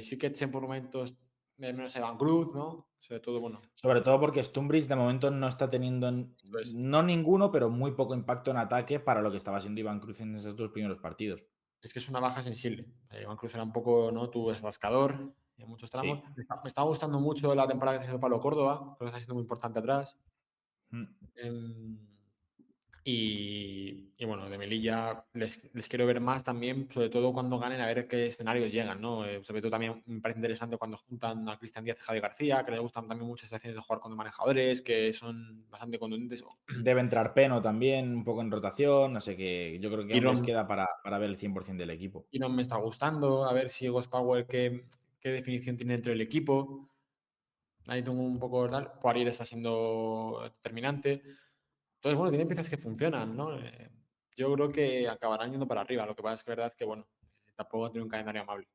Speaker 2: sí que eché por momentos menos Evan Cruz, ¿no? Sobre todo, bueno,
Speaker 1: Sobre todo porque Stumbris de momento no está teniendo,
Speaker 2: eso es.
Speaker 1: no ninguno, pero muy poco impacto en ataque para lo que estaba haciendo Iván Cruz en esos 2 primeros partidos.
Speaker 2: Es que es una baja sensible. Evan Cruz era un poco, ¿no?, tu rascador en muchos tramos.
Speaker 1: Sí.
Speaker 2: Me está gustando mucho la temporada que está haciendo Pablo Córdoba. Creo que está siendo muy importante atrás.
Speaker 1: Mm.
Speaker 2: Em, y bueno, de Melilla les quiero ver más también, sobre todo cuando ganen, a ver qué escenarios llegan, ¿no? Sobre todo también me parece interesante cuando juntan a Cristian Díaz y Javi García, que les gustan también muchas situaciones de jugar con manejadores, que son bastante contundentes.
Speaker 1: Debe entrar Peno también, un poco en rotación, no sé qué. Yo creo que aún les
Speaker 2: Iron,
Speaker 1: queda para ver el 100% del equipo.
Speaker 2: Iron me está gustando, a ver si Ghost Power qué definición tiene dentro del equipo. Ahí tengo un poco tal. Poirier está siendo determinante. Entonces, bueno, tiene piezas que funcionan, ¿no? Yo creo que acabarán yendo para arriba. Lo que pasa es que es verdad que, bueno, tampoco tiene un calendario amable.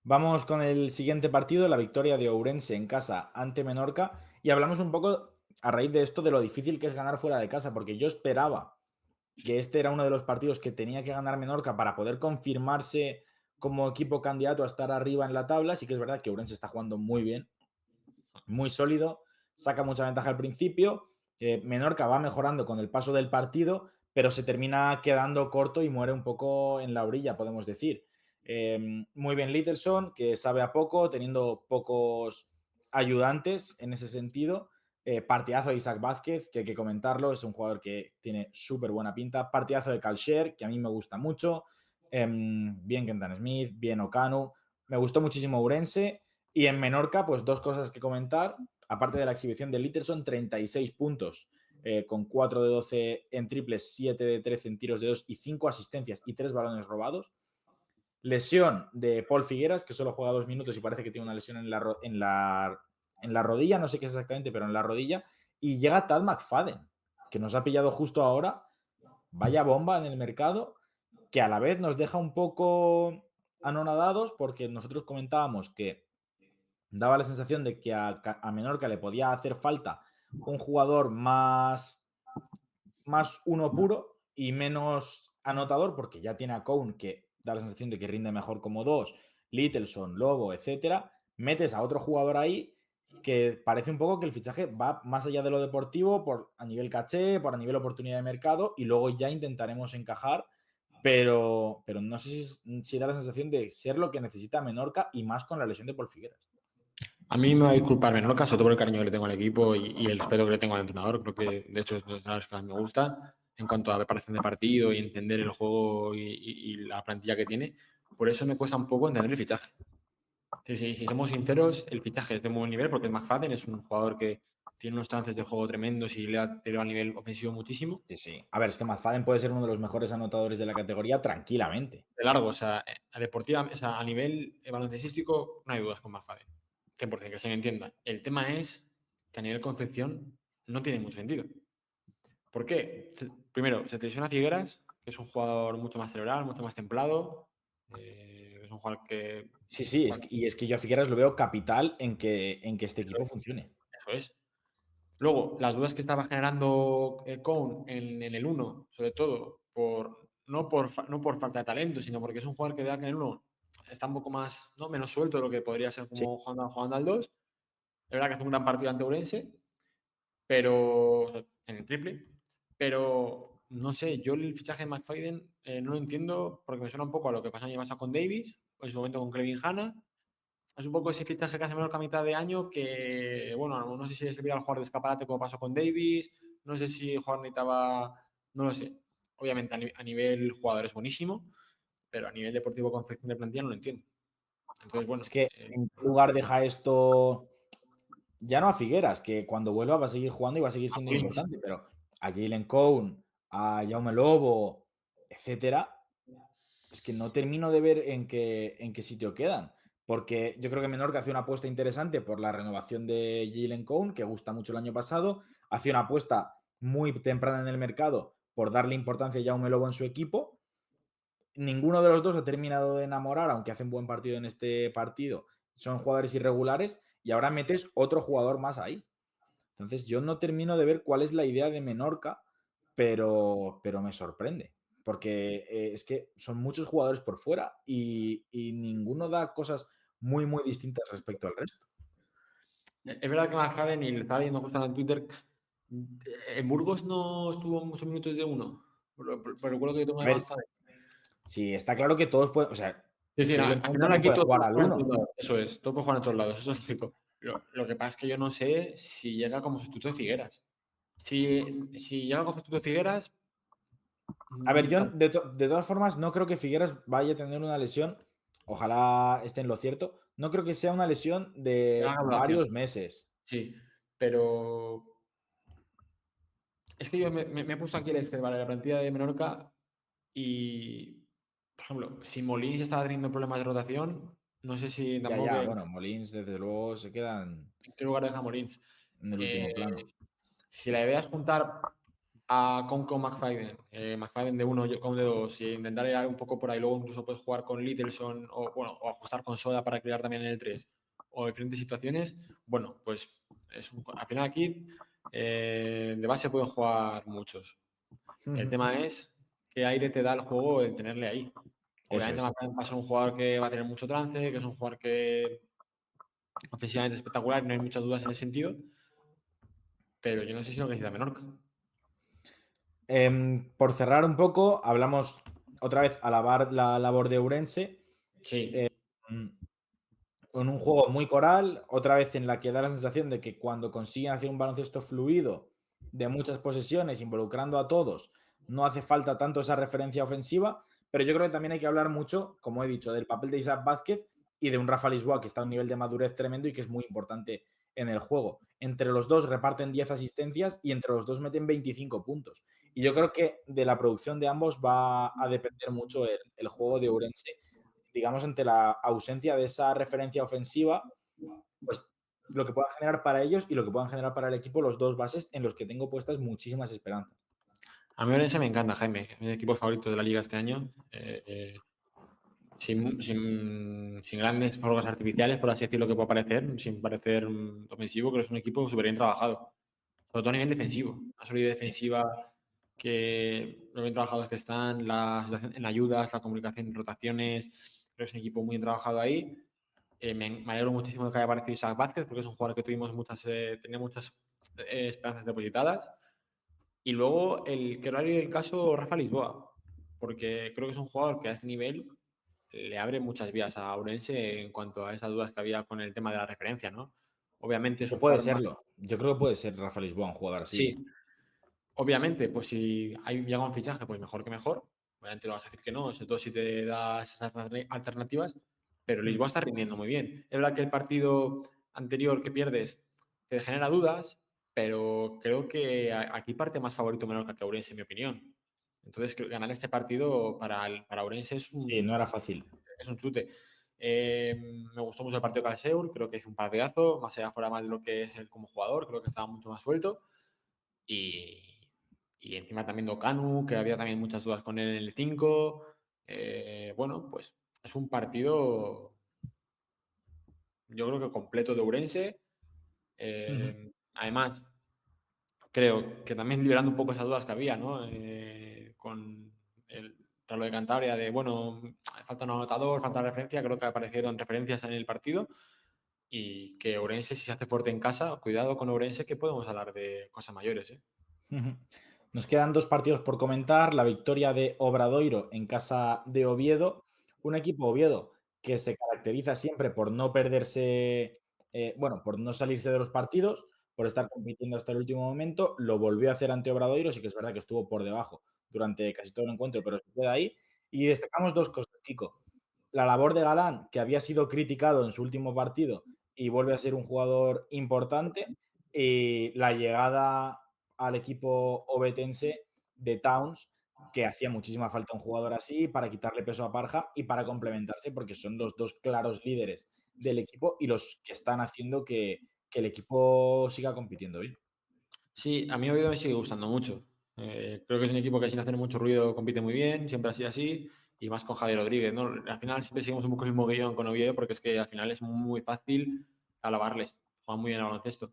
Speaker 1: Vamos con el siguiente partido, la victoria de Ourense en casa ante Menorca. Y hablamos un poco a raíz de esto de lo difícil que es ganar fuera de casa, porque yo esperaba que
Speaker 2: Sí.
Speaker 1: este era uno de los partidos que tenía que ganar Menorca para poder confirmarse como equipo candidato a estar arriba en la tabla. Sí que es verdad que Ourense está jugando muy bien, muy sólido, saca mucha ventaja al principio. Menorca va mejorando con el paso del partido, pero se termina quedando corto y muere un poco en la orilla, podemos decir. Muy bien Littleson, que sabe a poco, teniendo pocos ayudantes en ese sentido. Partidazo de Isaac Vázquez, que hay que comentarlo, es un jugador que tiene súper buena pinta. Partidazo de Calcher, que a mí me gusta mucho. Bien Kentan Smith, bien Okanu. Me gustó muchísimo Urense. Y en Menorca, pues 2 cosas que comentar. Aparte de la exhibición de Litterson, 36 puntos, con 4 de 12 en triples, 7 de 13 en tiros de 2 y 5 asistencias y 3 balones robados. Lesión de Paul Figueras, que solo juega 2 minutos y parece que tiene una lesión en la rodilla, no sé qué es exactamente, pero en la rodilla. Y llega Tad McFadden, que nos ha pillado justo ahora. Vaya bomba en el mercado, que a la vez nos deja un poco anonadados porque nosotros comentábamos que daba la sensación de que a Menorca le podía hacer falta un jugador más uno puro y menos anotador, porque ya tiene a Cone, que da la sensación de que rinde mejor como dos, Littleson, Lobo, etcétera. Metes a otro jugador ahí que parece un poco que el fichaje va más allá de lo deportivo, a nivel caché, por a nivel oportunidad de mercado, y luego ya intentaremos encajar, pero no sé si da la sensación de ser lo que necesita Menorca y más con la lesión de Paul Figueras.
Speaker 2: A mí me va a disculpar Menorca, sobre todo por el cariño que le tengo al equipo y el respeto que le tengo al entrenador. Creo que, de hecho, es de las que más me gusta en cuanto a preparación de partido y entender el juego y la plantilla que tiene. Por eso me cuesta un poco entender el fichaje. Si somos sinceros, el fichaje es de muy buen nivel porque McFadden es un jugador que tiene unos trances de juego tremendos y le ha tirado a nivel ofensivo muchísimo.
Speaker 1: Sí, sí. A ver, es que McFadden puede ser uno de los mejores anotadores de la categoría tranquilamente.
Speaker 2: De largo, o sea, a nivel baloncestístico, no hay dudas con McFadden. 100%, que se me entienda. El tema es que a nivel confección no tiene mucho sentido. ¿Por qué? Primero, se te lesiona Figueras, que es un jugador mucho más cerebral, mucho más templado. Es un jugador que.
Speaker 1: Sí, sí, es que yo a Figueras lo veo capital en que este
Speaker 2: Eso
Speaker 1: equipo
Speaker 2: es.
Speaker 1: funcione.
Speaker 2: Eso es. Luego, las dudas que estaba generando Cone en el 1, sobre todo, no por falta de talento, sino porque es un jugador que vea que en el 1 está un poco más, ¿no?, menos suelto de lo que podría ser
Speaker 1: Sí.
Speaker 2: como jugando al 2. Es verdad que hace un gran partido ante Urense, pero en el triple. Pero no sé, yo el fichaje de McFadden no lo entiendo porque me suena un poco a lo que pasó el año pasado con Davis, o en su momento con Clevin Hanna. Es un poco ese fichaje que hace Menorca a mitad de año que, bueno, no sé si le servía al jugador de escaparate como pasó con Davis, no sé si el jugador necesitaba, no lo sé. Obviamente a nivel jugador es buenísimo, pero a nivel deportivo, confección de plantilla, no lo entiendo. Entonces, bueno,
Speaker 1: Es que en qué lugar deja esto ya no a Figueras, que cuando vuelva va a seguir jugando y va a seguir siendo
Speaker 2: Molins.
Speaker 1: importante, pero a Jalen Cone, a Jaume Lobo, etcétera, es que no termino de ver en qué sitio quedan. Porque yo creo que Menorca hace una apuesta interesante por la renovación de Jalen Cone, que gusta mucho el año pasado. Hace una apuesta muy temprana en el mercado por darle importancia a Jaume Lobo en su equipo. Ninguno de los dos ha terminado de enamorar, aunque hacen buen partido en este partido. Son jugadores irregulares y ahora metes otro jugador más ahí. Entonces, yo no termino de ver cuál es la idea de Menorca, pero me sorprende. Porque es que son muchos jugadores por fuera y ninguno da cosas muy, muy distintas respecto al resto.
Speaker 2: Es verdad que McFadden, y le estaba viendo justo en Twitter, en Burgos no estuvo muchos minutos de uno. Por recuerdo que yo tengo
Speaker 1: A
Speaker 2: de
Speaker 1: ver,
Speaker 2: McFadden.
Speaker 1: sí, está claro que todos pueden. O sea,
Speaker 2: Sí, sí,
Speaker 1: Jalen
Speaker 2: al
Speaker 1: Cone
Speaker 2: final
Speaker 1: también
Speaker 2: aquí
Speaker 1: puede
Speaker 2: todos
Speaker 1: jugar
Speaker 2: podemos
Speaker 1: al
Speaker 2: jugar en todos
Speaker 1: uno.
Speaker 2: lados. Eso es, todos podemos jugar en todos lados, eso es lógico. Lo que pasa es que yo no sé si llega como sustituto de Figueras. Si llega como sustituto de Figueras,
Speaker 1: A ver, yo
Speaker 2: tampoco
Speaker 1: de todas formas no creo que Figueras vaya a tener una lesión. Ojalá esté en lo cierto. No creo que sea una lesión
Speaker 2: de
Speaker 1: de
Speaker 2: larga duración.
Speaker 1: varios meses.
Speaker 2: Sí, pero es que yo me he puesto aquí el Excel, ¿vale? La plantilla de Menorca y, por ejemplo, si Molins estaba teniendo problemas de rotación, no sé si
Speaker 1: Ya,
Speaker 2: tampoco
Speaker 1: ya. Bueno, Molins, desde luego, se quedan
Speaker 2: en qué lugar deja Molins.
Speaker 1: en el
Speaker 2: Eh,
Speaker 1: último plano.
Speaker 2: si la idea es juntar a Conco McFadden, McFadden de uno, con de dos, y intentar ir un poco por ahí, luego incluso puedes jugar con Littleson o, bueno, o ajustar con Soda para crear también en el 3 o diferentes situaciones, bueno, pues al final aquí de base pueden jugar muchos. El
Speaker 1: Ujú.
Speaker 2: tema es qué aire te da el juego el tenerle ahí.
Speaker 1: Eso
Speaker 2: Obviamente
Speaker 1: es.
Speaker 2: McFadden va a ser un jugador que va a tener mucho trance, que es un jugador que ofensivamente espectacular, no hay muchas dudas en ese sentido, pero yo no sé si lo que necesita Menorca.
Speaker 1: Por cerrar un poco, hablamos otra vez alabar la labor de Ourense.
Speaker 2: Sí,
Speaker 1: mm, con un juego muy coral, otra vez en la que da la sensación de que cuando consiguen hacer un baloncesto fluido, de muchas posesiones, involucrando a todos, no hace falta tanto esa referencia ofensiva, pero yo creo que también hay que hablar mucho, como he dicho, del papel de Isaac Vázquez y de un Rafa Lisboa que está a un nivel de madurez tremendo y que es muy importante en el juego. Entre los dos reparten 10 asistencias y entre los dos meten 25 puntos. Y yo creo que de la producción de ambos va a depender mucho el juego de Ourense, digamos, ante la ausencia de esa referencia ofensiva, pues lo que puedan generar para ellos y lo que puedan generar para el equipo, los dos bases en los que tengo puestas muchísimas esperanzas.
Speaker 2: a mí Orense me encanta, Jaime. Es mi equipo favorito de la liga este año. Sin grandes fuegos artificiales, por así decirlo, que pueda parecer, sin parecer ofensivo, creo que es un equipo súper bien trabajado. Sobre todo a nivel defensivo. Una solidez defensiva que lo bien trabajados que están, la situación en ayudas, la comunicación en rotaciones. Creo que es un equipo muy bien trabajado ahí. Me alegro muchísimo de que haya aparecido Isaac Vázquez, porque es un jugador que tenía muchas esperanzas depositadas. Y luego quiero abrir el caso Rafa Lisboa, porque creo que es un jugador que a este nivel le abre muchas vías a Ourense en cuanto a esas dudas que había con el tema de la referencia, ¿no? Obviamente es
Speaker 1: Que
Speaker 2: un
Speaker 1: puede
Speaker 2: jugador más.
Speaker 1: serlo. Yo creo que puede ser Rafa Lisboa un jugador así.
Speaker 2: Sí, obviamente, pues si llega un fichaje, pues mejor que mejor. Obviamente lo vas a decir que no, sobre todo si te da esas alternativas, pero Lisboa está rindiendo muy bien. Es verdad que el partido anterior que pierdes te genera dudas, pero creo que aquí parte más favorito Menorca que Ourense, en mi opinión. Entonces, ganar este partido para Ourense
Speaker 1: Sí, no era fácil.
Speaker 2: es un chute. Me gustó mucho el partido de Calseur, creo que es un partidazo, más allá fuera más de lo que es él como jugador, creo que estaba mucho más suelto. Y, y encima también Docanu, que había también muchas dudas con él en el 5. Bueno, pues es un partido, yo creo que completo de Ourense.
Speaker 1: Ujú.
Speaker 2: Además, creo que también liberando un poco esas dudas que había, ¿no? Con el tras lo de Cantabria, de bueno, falta un anotador, falta referencia, creo que aparecieron referencias en el partido y que Ourense, si se hace fuerte en casa, cuidado con Ourense, que podemos hablar de cosas mayores, ¿eh?
Speaker 1: Ujú. Nos quedan dos partidos por comentar. La victoria de Obradoiro en casa de Oviedo. Un equipo Oviedo que se caracteriza siempre por no perderse, bueno, por no salirse de los partidos, por estar compitiendo hasta el último momento. Lo volvió a hacer ante Obradoiro, sí que es verdad que estuvo por debajo durante casi todo el encuentro, pero se queda ahí. Y destacamos dos cosas Kiko. La labor de Galán, que había sido criticado en su último partido y vuelve a ser un jugador importante, y la llegada al equipo obetense de Towns, que hacía muchísima falta un jugador así para quitarle peso a Parja y para complementarse, porque son los dos claros líderes del equipo y los que están haciendo que el equipo siga compitiendo bien.
Speaker 2: Sí, a mí Oviedo me sigue gustando mucho. Creo que es un equipo que sin hacer mucho ruido compite muy bien, siempre ha sido así, y más con Javier Rodríguez, ¿no? Al final siempre seguimos un poco el mismo guión con Oviedo porque es que al final es muy fácil alabarles, juegan muy bien al baloncesto.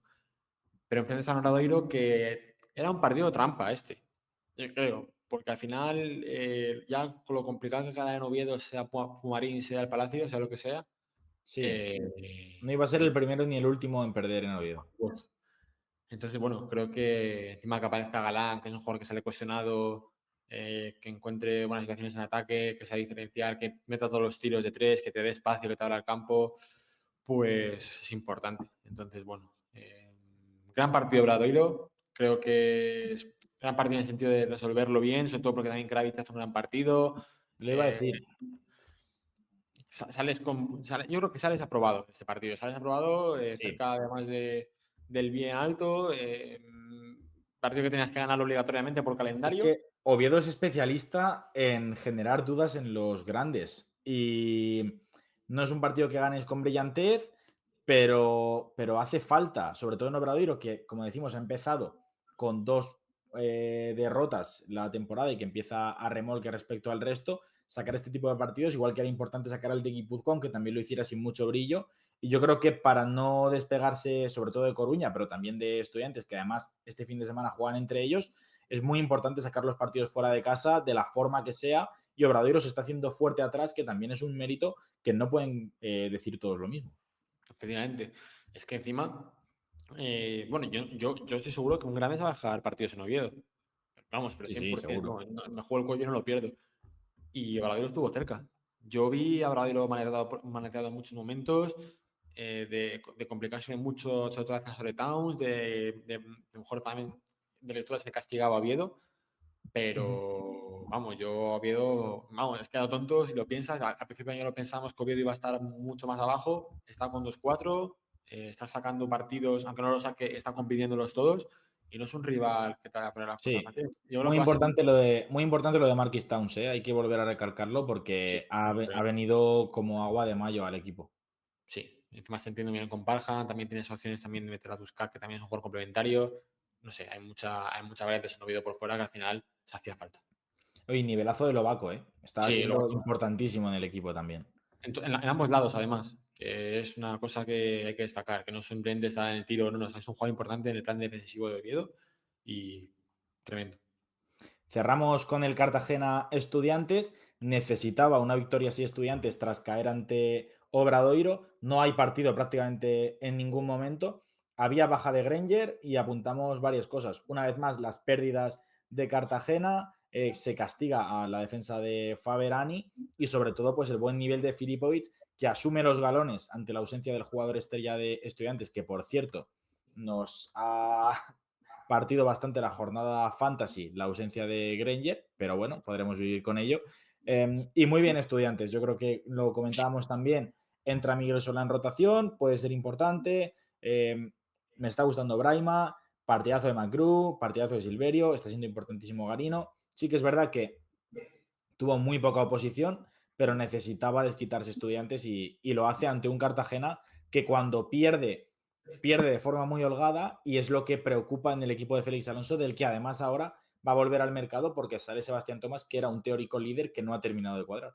Speaker 2: Pero enfrente a un Obradoiro que era un partido trampa este, yo creo, porque al final ya con lo complicado que cada en Oviedo, sea Pumarín, sea el Palacio, sea lo que sea,
Speaker 1: Sí,
Speaker 2: eh,
Speaker 1: no iba a ser el primero ni el último en perder en Oviedo.
Speaker 2: pues, entonces, bueno, creo que encima que aparezca Galán, que es un jugador que sale cuestionado, que encuentre buenas situaciones en ataque, que sea diferencial, que meta todos los tiros de tres, que te dé espacio, que te abra el campo, pues es importante. Entonces, bueno, gran partido de Obradoiro. Creo que es gran partido en el sentido de resolverlo bien, sobre todo porque también Kravitz hace un gran partido.
Speaker 1: Lo iba a
Speaker 2: Eh,
Speaker 1: decir.
Speaker 2: yo creo que sales aprobado este partido. Sales aprobado,
Speaker 1: Sí.
Speaker 2: cerca además del bien alto. Partido que tenías que ganar obligatoriamente por
Speaker 1: Es
Speaker 2: calendario.
Speaker 1: que Oviedo es especialista en generar dudas en los grandes y no es un partido que ganes con brillantez, pero hace falta, sobre todo en Obradoiro, que como decimos ha empezado con dos derrotas la temporada y que empieza a remolque respecto al resto, sacar este tipo de partidos, igual que era importante sacar al de Guipúzcoa, aunque también lo hiciera sin mucho brillo. Y yo creo que para no despegarse, sobre todo de Coruña, pero también de Estudiantes, que además este fin de semana juegan entre ellos, es muy importante sacar los partidos fuera de casa de la forma que sea y Obradoiro se está haciendo fuerte atrás, que también es un mérito que no pueden decir todos lo mismo.
Speaker 2: Efectivamente. Es que encima, bueno, yo estoy seguro que un grande se va a dejar partidos en Oviedo. Vamos, pero
Speaker 1: Sí, sí,
Speaker 2: 100%,
Speaker 1: seguro.
Speaker 2: me juego el cuello y no lo pierdo. Y Obradoiro estuvo cerca. Yo vi a Obradoiro manejado en muchos momentos, de complicarse mucho, sobre todo en sobre Towns, de mejor también de lecturas que castigaba a Oviedo, pero vamos, yo Oviedo, vamos, es quedado tonto si lo piensas. Al principio del año lo pensamos que Oviedo iba a estar mucho más abajo, está con 2-4, está sacando partidos, aunque no lo saque, está compitiéndolos todos y no es un rival que te va a poner las cosas
Speaker 1: Sí,
Speaker 2: fáciles. Yo creo que va a ser
Speaker 1: muy importante lo de Marquis Towns, ¿eh? Hay que volver a recalcarlo
Speaker 2: sí,
Speaker 1: porque
Speaker 2: no,
Speaker 1: ha venido como agua de mayo al equipo.
Speaker 2: sí, encima se entiende bien con Parja, también tienes opciones también de meter a Duskar, que también es un jugador complementario. No sé, hay mucha variante en Oviedo por fuera que al final se hacía falta.
Speaker 1: Oye, nivelazo de Lobaco, ¿eh? Está
Speaker 2: Sí,
Speaker 1: siendo importantísimo en el equipo también.
Speaker 2: en ambos lados, además, que es una cosa que hay que destacar, que no simplemente está en el tiro, no, es un jugador importante en el plan defensivo de Oviedo y tremendo.
Speaker 1: Cerramos con el Cartagena Estudiantes. Necesitaba una victoria así Estudiantes tras caer ante Obradoiro. No hay partido prácticamente en ningún momento. Había baja de Granger y apuntamos varias cosas. Una vez más, las pérdidas de Cartagena. Se castiga a la defensa de Faberani y sobre todo pues el buen nivel de Filipovic, que asume los galones ante la ausencia del jugador estrella de Estudiantes, que por cierto nos ha partido bastante la jornada fantasy, la ausencia de Granger, pero bueno, podremos vivir con ello. Y muy bien, Estudiantes. Yo creo que lo comentábamos también. Entra Miguel Solá en rotación, puede ser importante. Me está gustando Braima, partidazo de Macru, partidazo de Silverio, está siendo importantísimo Garino. Sí que es verdad que tuvo muy poca oposición, pero necesitaba desquitarse Estudiantes y lo hace ante un Cartagena que cuando pierde de forma muy holgada y es lo que preocupa en el equipo de Félix Alonso, del que además ahora va a volver al mercado porque sale Sebastián Tomás, que era un teórico líder que no ha terminado de cuadrar.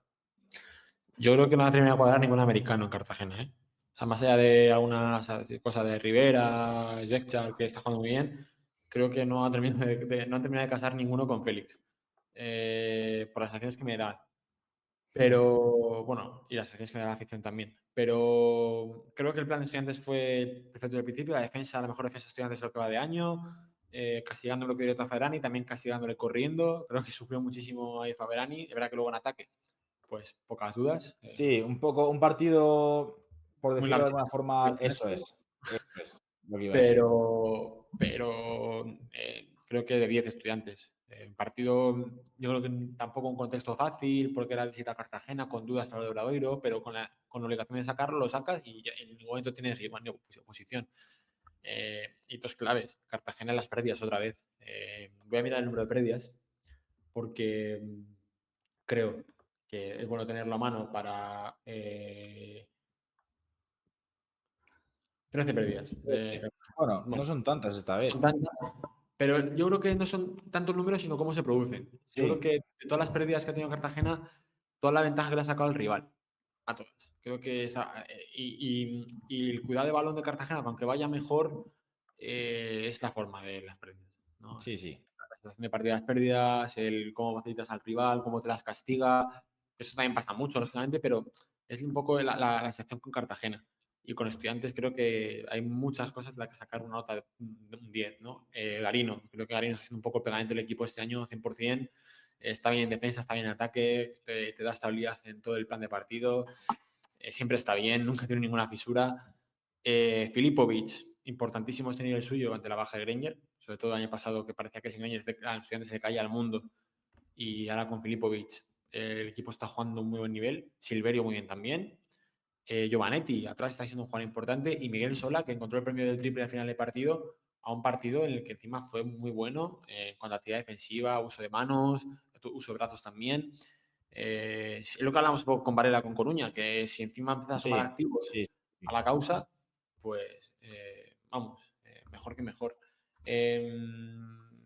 Speaker 2: Yo creo que no ha terminado de cuadrar ningún americano en Cartagena, ¿eh? O sea, más allá de algunas cosas de Rivera, Jekchar, que está jugando muy bien, creo que no ha terminado no han terminado de casar ninguno con Félix. Por las acciones que me da. Pero, bueno, y las acciones que me da la afición también. Pero creo que el plan de Estudiantes fue perfecto desde el principio. La defensa, la mejor defensa de Estudiantes es lo que va de año. Castigando lo que dio a Faberani, también castigándole corriendo. Creo que sufrió muchísimo ahí Faberani. Es verdad que luego en ataque, pues pocas dudas.
Speaker 1: Sí, un poco, un partido, por
Speaker 2: Muy
Speaker 1: decirlo de alguna forma, eso es lo que iba a decir.
Speaker 2: pero creo que de 10 Estudiantes. Un partido, yo creo que tampoco un contexto fácil, porque era visita a Cartagena, con dudas a lo de Obradoiro, pero con obligación de sacarlo, lo sacas y en ningún momento tienes rival ni oposición. Hitos claves. Cartagena en las pérdidas otra vez. Voy a mirar el número de pérdidas porque creo que es bueno tenerlo a mano para 13 pérdidas.
Speaker 1: 13. Bueno, no
Speaker 2: Bueno,
Speaker 1: son tantas esta
Speaker 2: son
Speaker 1: vez.
Speaker 2: tantas, pero yo creo que no son tantos números, sino cómo se producen. Yo creo
Speaker 1: Sí,
Speaker 2: que de todas las pérdidas que ha tenido Cartagena, toda la ventaja que le ha sacado el rival. A todas. Creo que y el cuidado de balón de Cartagena, aunque vaya mejor, es la forma de las pérdidas, ¿no?
Speaker 1: sí, sí.
Speaker 2: La situación de partidas pérdidas, el cómo facilitas al rival, cómo te las castiga. Eso también pasa mucho, lógicamente, pero es un poco la excepción con Cartagena. Y con Estudiantes creo que hay muchas cosas de las que sacar una nota de un 10, ¿no? Garino, creo que Garino está haciendo un poco el pegamento del equipo este año 100%. Está bien en defensa, está bien en ataque, te da estabilidad en todo el plan de partido. Siempre está bien, nunca tiene ninguna fisura. Filipovic, importantísimo este nivel suyo ante la baja de Granger, sobre todo el año pasado que parecía que sin Granger al estudiante se le caía al mundo y ahora con Filipovic el equipo está jugando un muy buen nivel, Silverio muy bien también, Giovanetti atrás está siendo un jugador importante y Miguel Sola que encontró el premio del triple al final del partido a un partido en el que encima fue muy bueno con la actividad defensiva, uso de manos, uso de brazos también. Es lo que hablamos un poco con Varela, con Coruña, que si encima empiezan a sumar
Speaker 1: Sí,
Speaker 2: activos
Speaker 1: sí,
Speaker 2: a
Speaker 1: sí.
Speaker 2: la causa, pues vamos, mejor que mejor.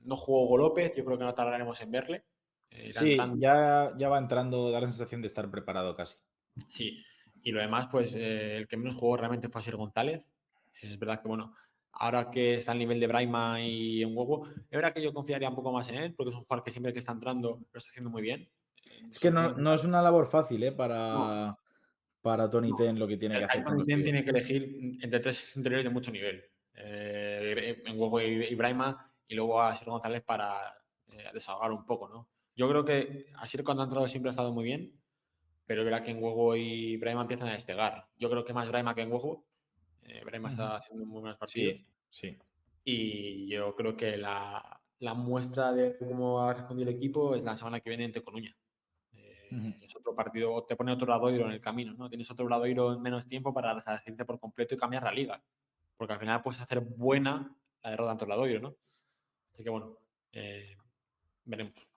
Speaker 2: No jugó Hugo López, yo creo que no tardaremos en verle. Irá
Speaker 1: Sí,
Speaker 2: entrando.
Speaker 1: ya va entrando, da la sensación de estar preparado casi.
Speaker 2: Sí, y lo demás, pues el que menos jugó realmente fue Asier González. Es verdad que, bueno, ahora que está al nivel de Braima y en huevo, es verdad que yo confiaría un poco más en él, porque es un jugador que siempre que está entrando lo está haciendo muy bien.
Speaker 1: Es que no,
Speaker 2: Sorprende.
Speaker 1: no es una labor fácil,
Speaker 2: No,
Speaker 1: para Tony
Speaker 2: no.
Speaker 1: Ten lo que tiene que
Speaker 2: Ahí
Speaker 1: hacer con los
Speaker 2: también
Speaker 1: pibes.
Speaker 2: tiene que elegir entre tres interiores de mucho nivel. En huevo y Braima, y luego a Asier González para desahogar un poco, ¿no? Yo creo que Asier cuando ha entrado siempre ha estado muy bien, pero verá que en Hugo y Brahima empiezan a despegar. Yo creo que más Brahima que en Hugo. Brahima
Speaker 1: Ujú.
Speaker 2: está haciendo muy buenos partidos.
Speaker 1: Sí, sí.
Speaker 2: Y yo creo que la muestra de cómo ha respondido el equipo es la semana que viene ante Coruña.
Speaker 1: Ujú.
Speaker 2: Es otro partido, te pone otro Ladoiro en el camino, ¿no? Tienes otro Ladoiro en menos tiempo para resarcirte por completo y cambiar la liga. Porque al final puedes hacer buena la derrota ante el Ladoiro, ¿no? Así que bueno, veremos.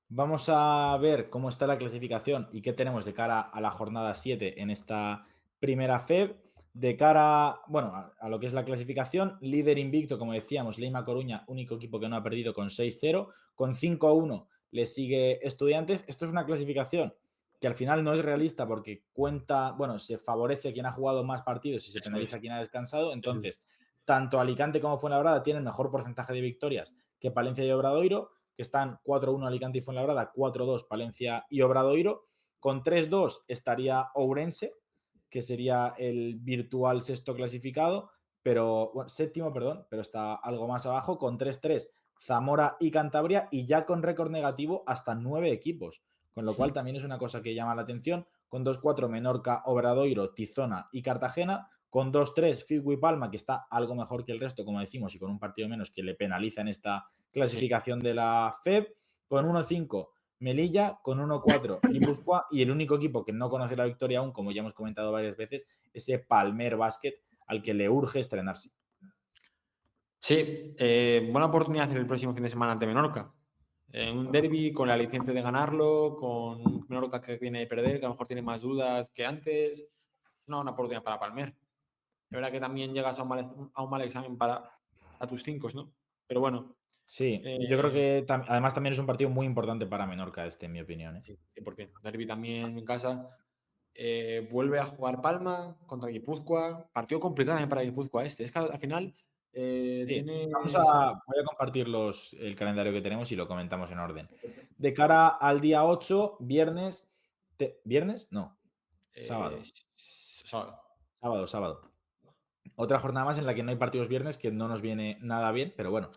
Speaker 1: Vamos a ver cómo está la clasificación y qué tenemos de cara a la jornada 7 en esta primera FEB. De cara, bueno, a lo que es la clasificación, líder invicto, como decíamos, Leima Coruña, único equipo que no ha perdido con 6-0, con 5-1 le sigue Estudiantes. Esto es una clasificación que al final no es realista porque cuenta, bueno, se favorece a quien ha jugado más partidos y se
Speaker 2: Eso
Speaker 1: penaliza
Speaker 2: es.
Speaker 1: a quien ha descansado.
Speaker 2: Eso es.
Speaker 1: Entonces, tanto Alicante como Fuenlabrada tienen mejor porcentaje de victorias que Palencia y Obradoiro, que están 4-1 Alicante y Fuenlabrada, 4-2 Palencia y Obradoiro. Con 3-2 estaría Ourense, que sería el virtual sexto clasificado, pero bueno, séptimo, perdón, pero está algo más abajo, con 3-3 Zamora y Cantabria, y ya con récord negativo hasta 9 equipos, con lo cual también es una cosa que llama la atención, con 2-4 Menorca, Obradoiro, Tizona y Cartagena, con 2-3 Figui Palma, que está algo mejor que el resto, como decimos, y con un partido menos que le penaliza en esta
Speaker 2: Sí.
Speaker 1: clasificación de la FEB, con 1-5 Melilla, con 1-4 Guipúzcoa, y el único equipo que no conoce la victoria aún, como ya hemos comentado varias veces, ese Palmer Basket al que le urge estrenarse.
Speaker 2: Sí, buena oportunidad el próximo fin de semana ante Menorca. En un derby con el aliciente de ganarlo, con Menorca que viene de perder, que a lo mejor tiene más dudas que antes. No, una oportunidad para Palmer. Es verdad que también llegas a un mal examen para a tus cinco, ¿no? Pero bueno,
Speaker 1: Sí, yo creo
Speaker 2: eh,
Speaker 1: que además también es un partido muy importante para Menorca este, en mi opinión, ¿eh?
Speaker 2: sí, 100%. Derby también en casa. Vuelve a jugar Palma contra Guipúzcoa. Partido complicado también para Guipúzcoa este. Es que al final
Speaker 1: Sí,
Speaker 2: tienes.
Speaker 1: voy a compartir el calendario que tenemos y lo comentamos en orden. De cara al día 8, viernes. ¿Viernes? No, sábado.
Speaker 2: Sábado.
Speaker 1: Sábado, sábado. Otra jornada más en la que no hay partidos viernes, que no nos viene nada bien, pero bueno.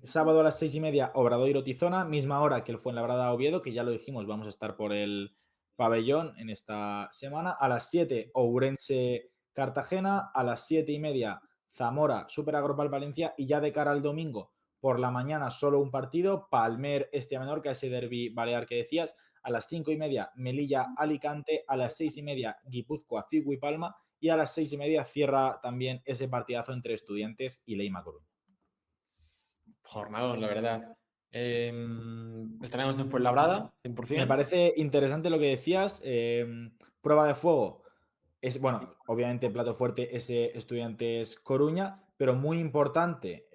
Speaker 1: Sábado a las 6:30, Obradoiro Tizona, misma hora que el Fuenlabrada Oviedo, que ya lo dijimos, vamos a estar por el pabellón en esta semana. A las 7, Ourense Cartagena. A las 7:30, Zamora Super Agropal Valencia. Y ya de cara al domingo, Por la mañana solo un partido, Palmer, Menorca, ese derbi balear que decías. A las 5:30, Melilla-Alicante. A las 6:30, Guipúzcoa, Figui Palma. Y a las 6:30 cierra también ese partidazo entre Estudiantes y Leima Coruña.
Speaker 2: Jornadón, la verdad. Estaremos en Fuenlabrada, 100%.
Speaker 1: Me parece interesante lo que decías. Prueba de fuego. Bueno, obviamente plato fuerte ese Estudiantes Coruña, pero muy importante,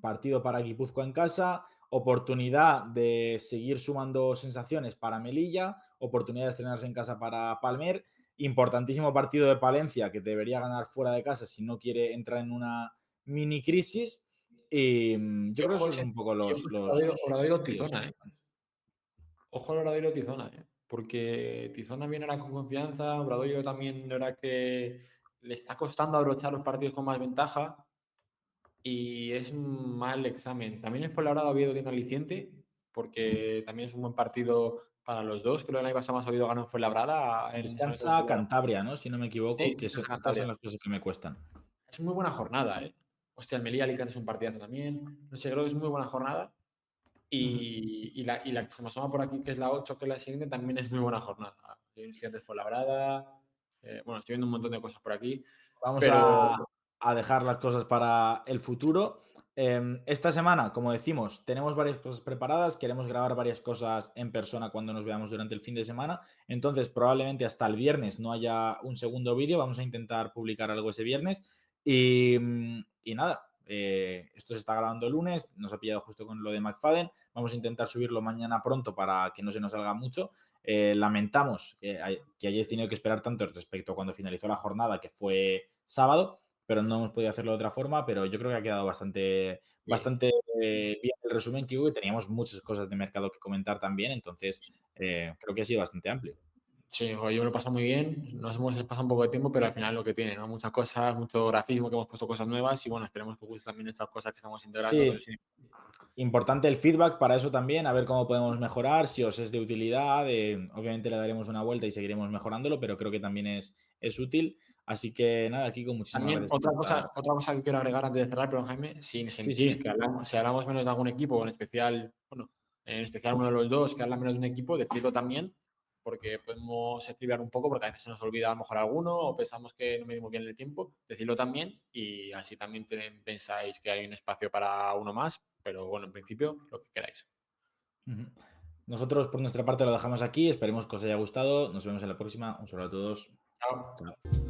Speaker 1: partido para Guipúzcoa en casa, oportunidad de seguir sumando sensaciones para Melilla, oportunidad de estrenarse en casa para Palmer, importantísimo partido de Palencia que debería ganar fuera de casa si no quiere entrar en una mini crisis. Y yo creo que esos son un poco los
Speaker 2: Obradoiro
Speaker 1: partidos
Speaker 2: Tizona,
Speaker 1: importantes.
Speaker 2: Ojo al Obradoiro Tizona, porque Tizona viene ahora con confianza, Obradoiro también ahora que le está costando abrochar los partidos con más ventaja y es un mal examen. También el Fuenlabrada Oviedo tiene aliciente, porque también es un buen partido para los dos. Creo que el año pasado más Oviedo ganó en Fuenlabrada en San Vicente del
Speaker 1: Descansa
Speaker 2: Fuenlabrada.
Speaker 1: Cantabria, ¿no? Si no me equivoco,
Speaker 2: Sí,
Speaker 1: que
Speaker 2: descansa
Speaker 1: estas son
Speaker 2: Cantabria.
Speaker 1: las cosas que me cuestan.
Speaker 2: Es muy buena jornada, ¿eh? Hostia, el Melilla Alicante es un partidazo también. No sé, creo que es muy buena jornada. Y la que se me asoma por aquí, que es la 8, que es la siguiente, también es muy buena jornada. Hay Estudiantes Fuenlabrada. Bueno, estoy viendo un montón de cosas por aquí.
Speaker 1: Vamos
Speaker 2: Pero
Speaker 1: a dejar las cosas para el futuro. Esta semana, como decimos, tenemos varias cosas preparadas. Queremos grabar varias cosas en persona cuando nos veamos durante el fin de semana. Entonces, probablemente hasta el viernes no haya un segundo vídeo. Vamos a intentar publicar algo ese viernes. Y nada, esto se está grabando el lunes. Nos ha pillado justo con lo de McFadden. Vamos a intentar subirlo mañana pronto para que no se nos salga mucho. Lamentamos que hayáis tenido que esperar tanto respecto a cuando finalizó la jornada, que fue sábado, pero no hemos podido hacerlo de otra forma, pero yo creo que ha quedado bastante bien el resumen, Kiko, que teníamos muchas cosas de mercado que comentar también, entonces creo que ha sido bastante amplio.
Speaker 2: sí, yo me lo he pasado muy bien. Nos hemos pasado un poco de tiempo, pero al final lo que tiene, ¿no? Muchas cosas, mucho grafismo, que hemos puesto cosas nuevas y bueno, esperemos que os guste también estas cosas que estamos integrando. Pero
Speaker 1: Sí,
Speaker 2: sí,
Speaker 1: importante el feedback para eso también, a ver cómo podemos mejorar, si os es de utilidad, obviamente le daremos una vuelta y seguiremos mejorándolo, pero creo que también es útil. Así que nada, Kiko, muchísimas
Speaker 2: también
Speaker 1: gracias por estar.
Speaker 2: otra cosa que quiero agregar antes de cerrar, pero Jaime, si
Speaker 1: Sí,
Speaker 2: sentís
Speaker 1: sí.
Speaker 2: que si hablamos menos de algún equipo, o en especial, bueno, en especial uno de los dos que habla menos de un equipo, decidlo también, porque podemos equilibrar un poco, porque a veces se nos olvida a lo mejor alguno o pensamos que no medimos bien el tiempo, decidlo también y así también pensáis que hay un espacio para uno más, pero bueno, en principio, lo que queráis.
Speaker 1: Ujú. Nosotros por nuestra parte lo dejamos aquí, esperemos que os haya gustado, nos vemos en la próxima, un saludo a todos.
Speaker 2: Chao.
Speaker 1: Chao.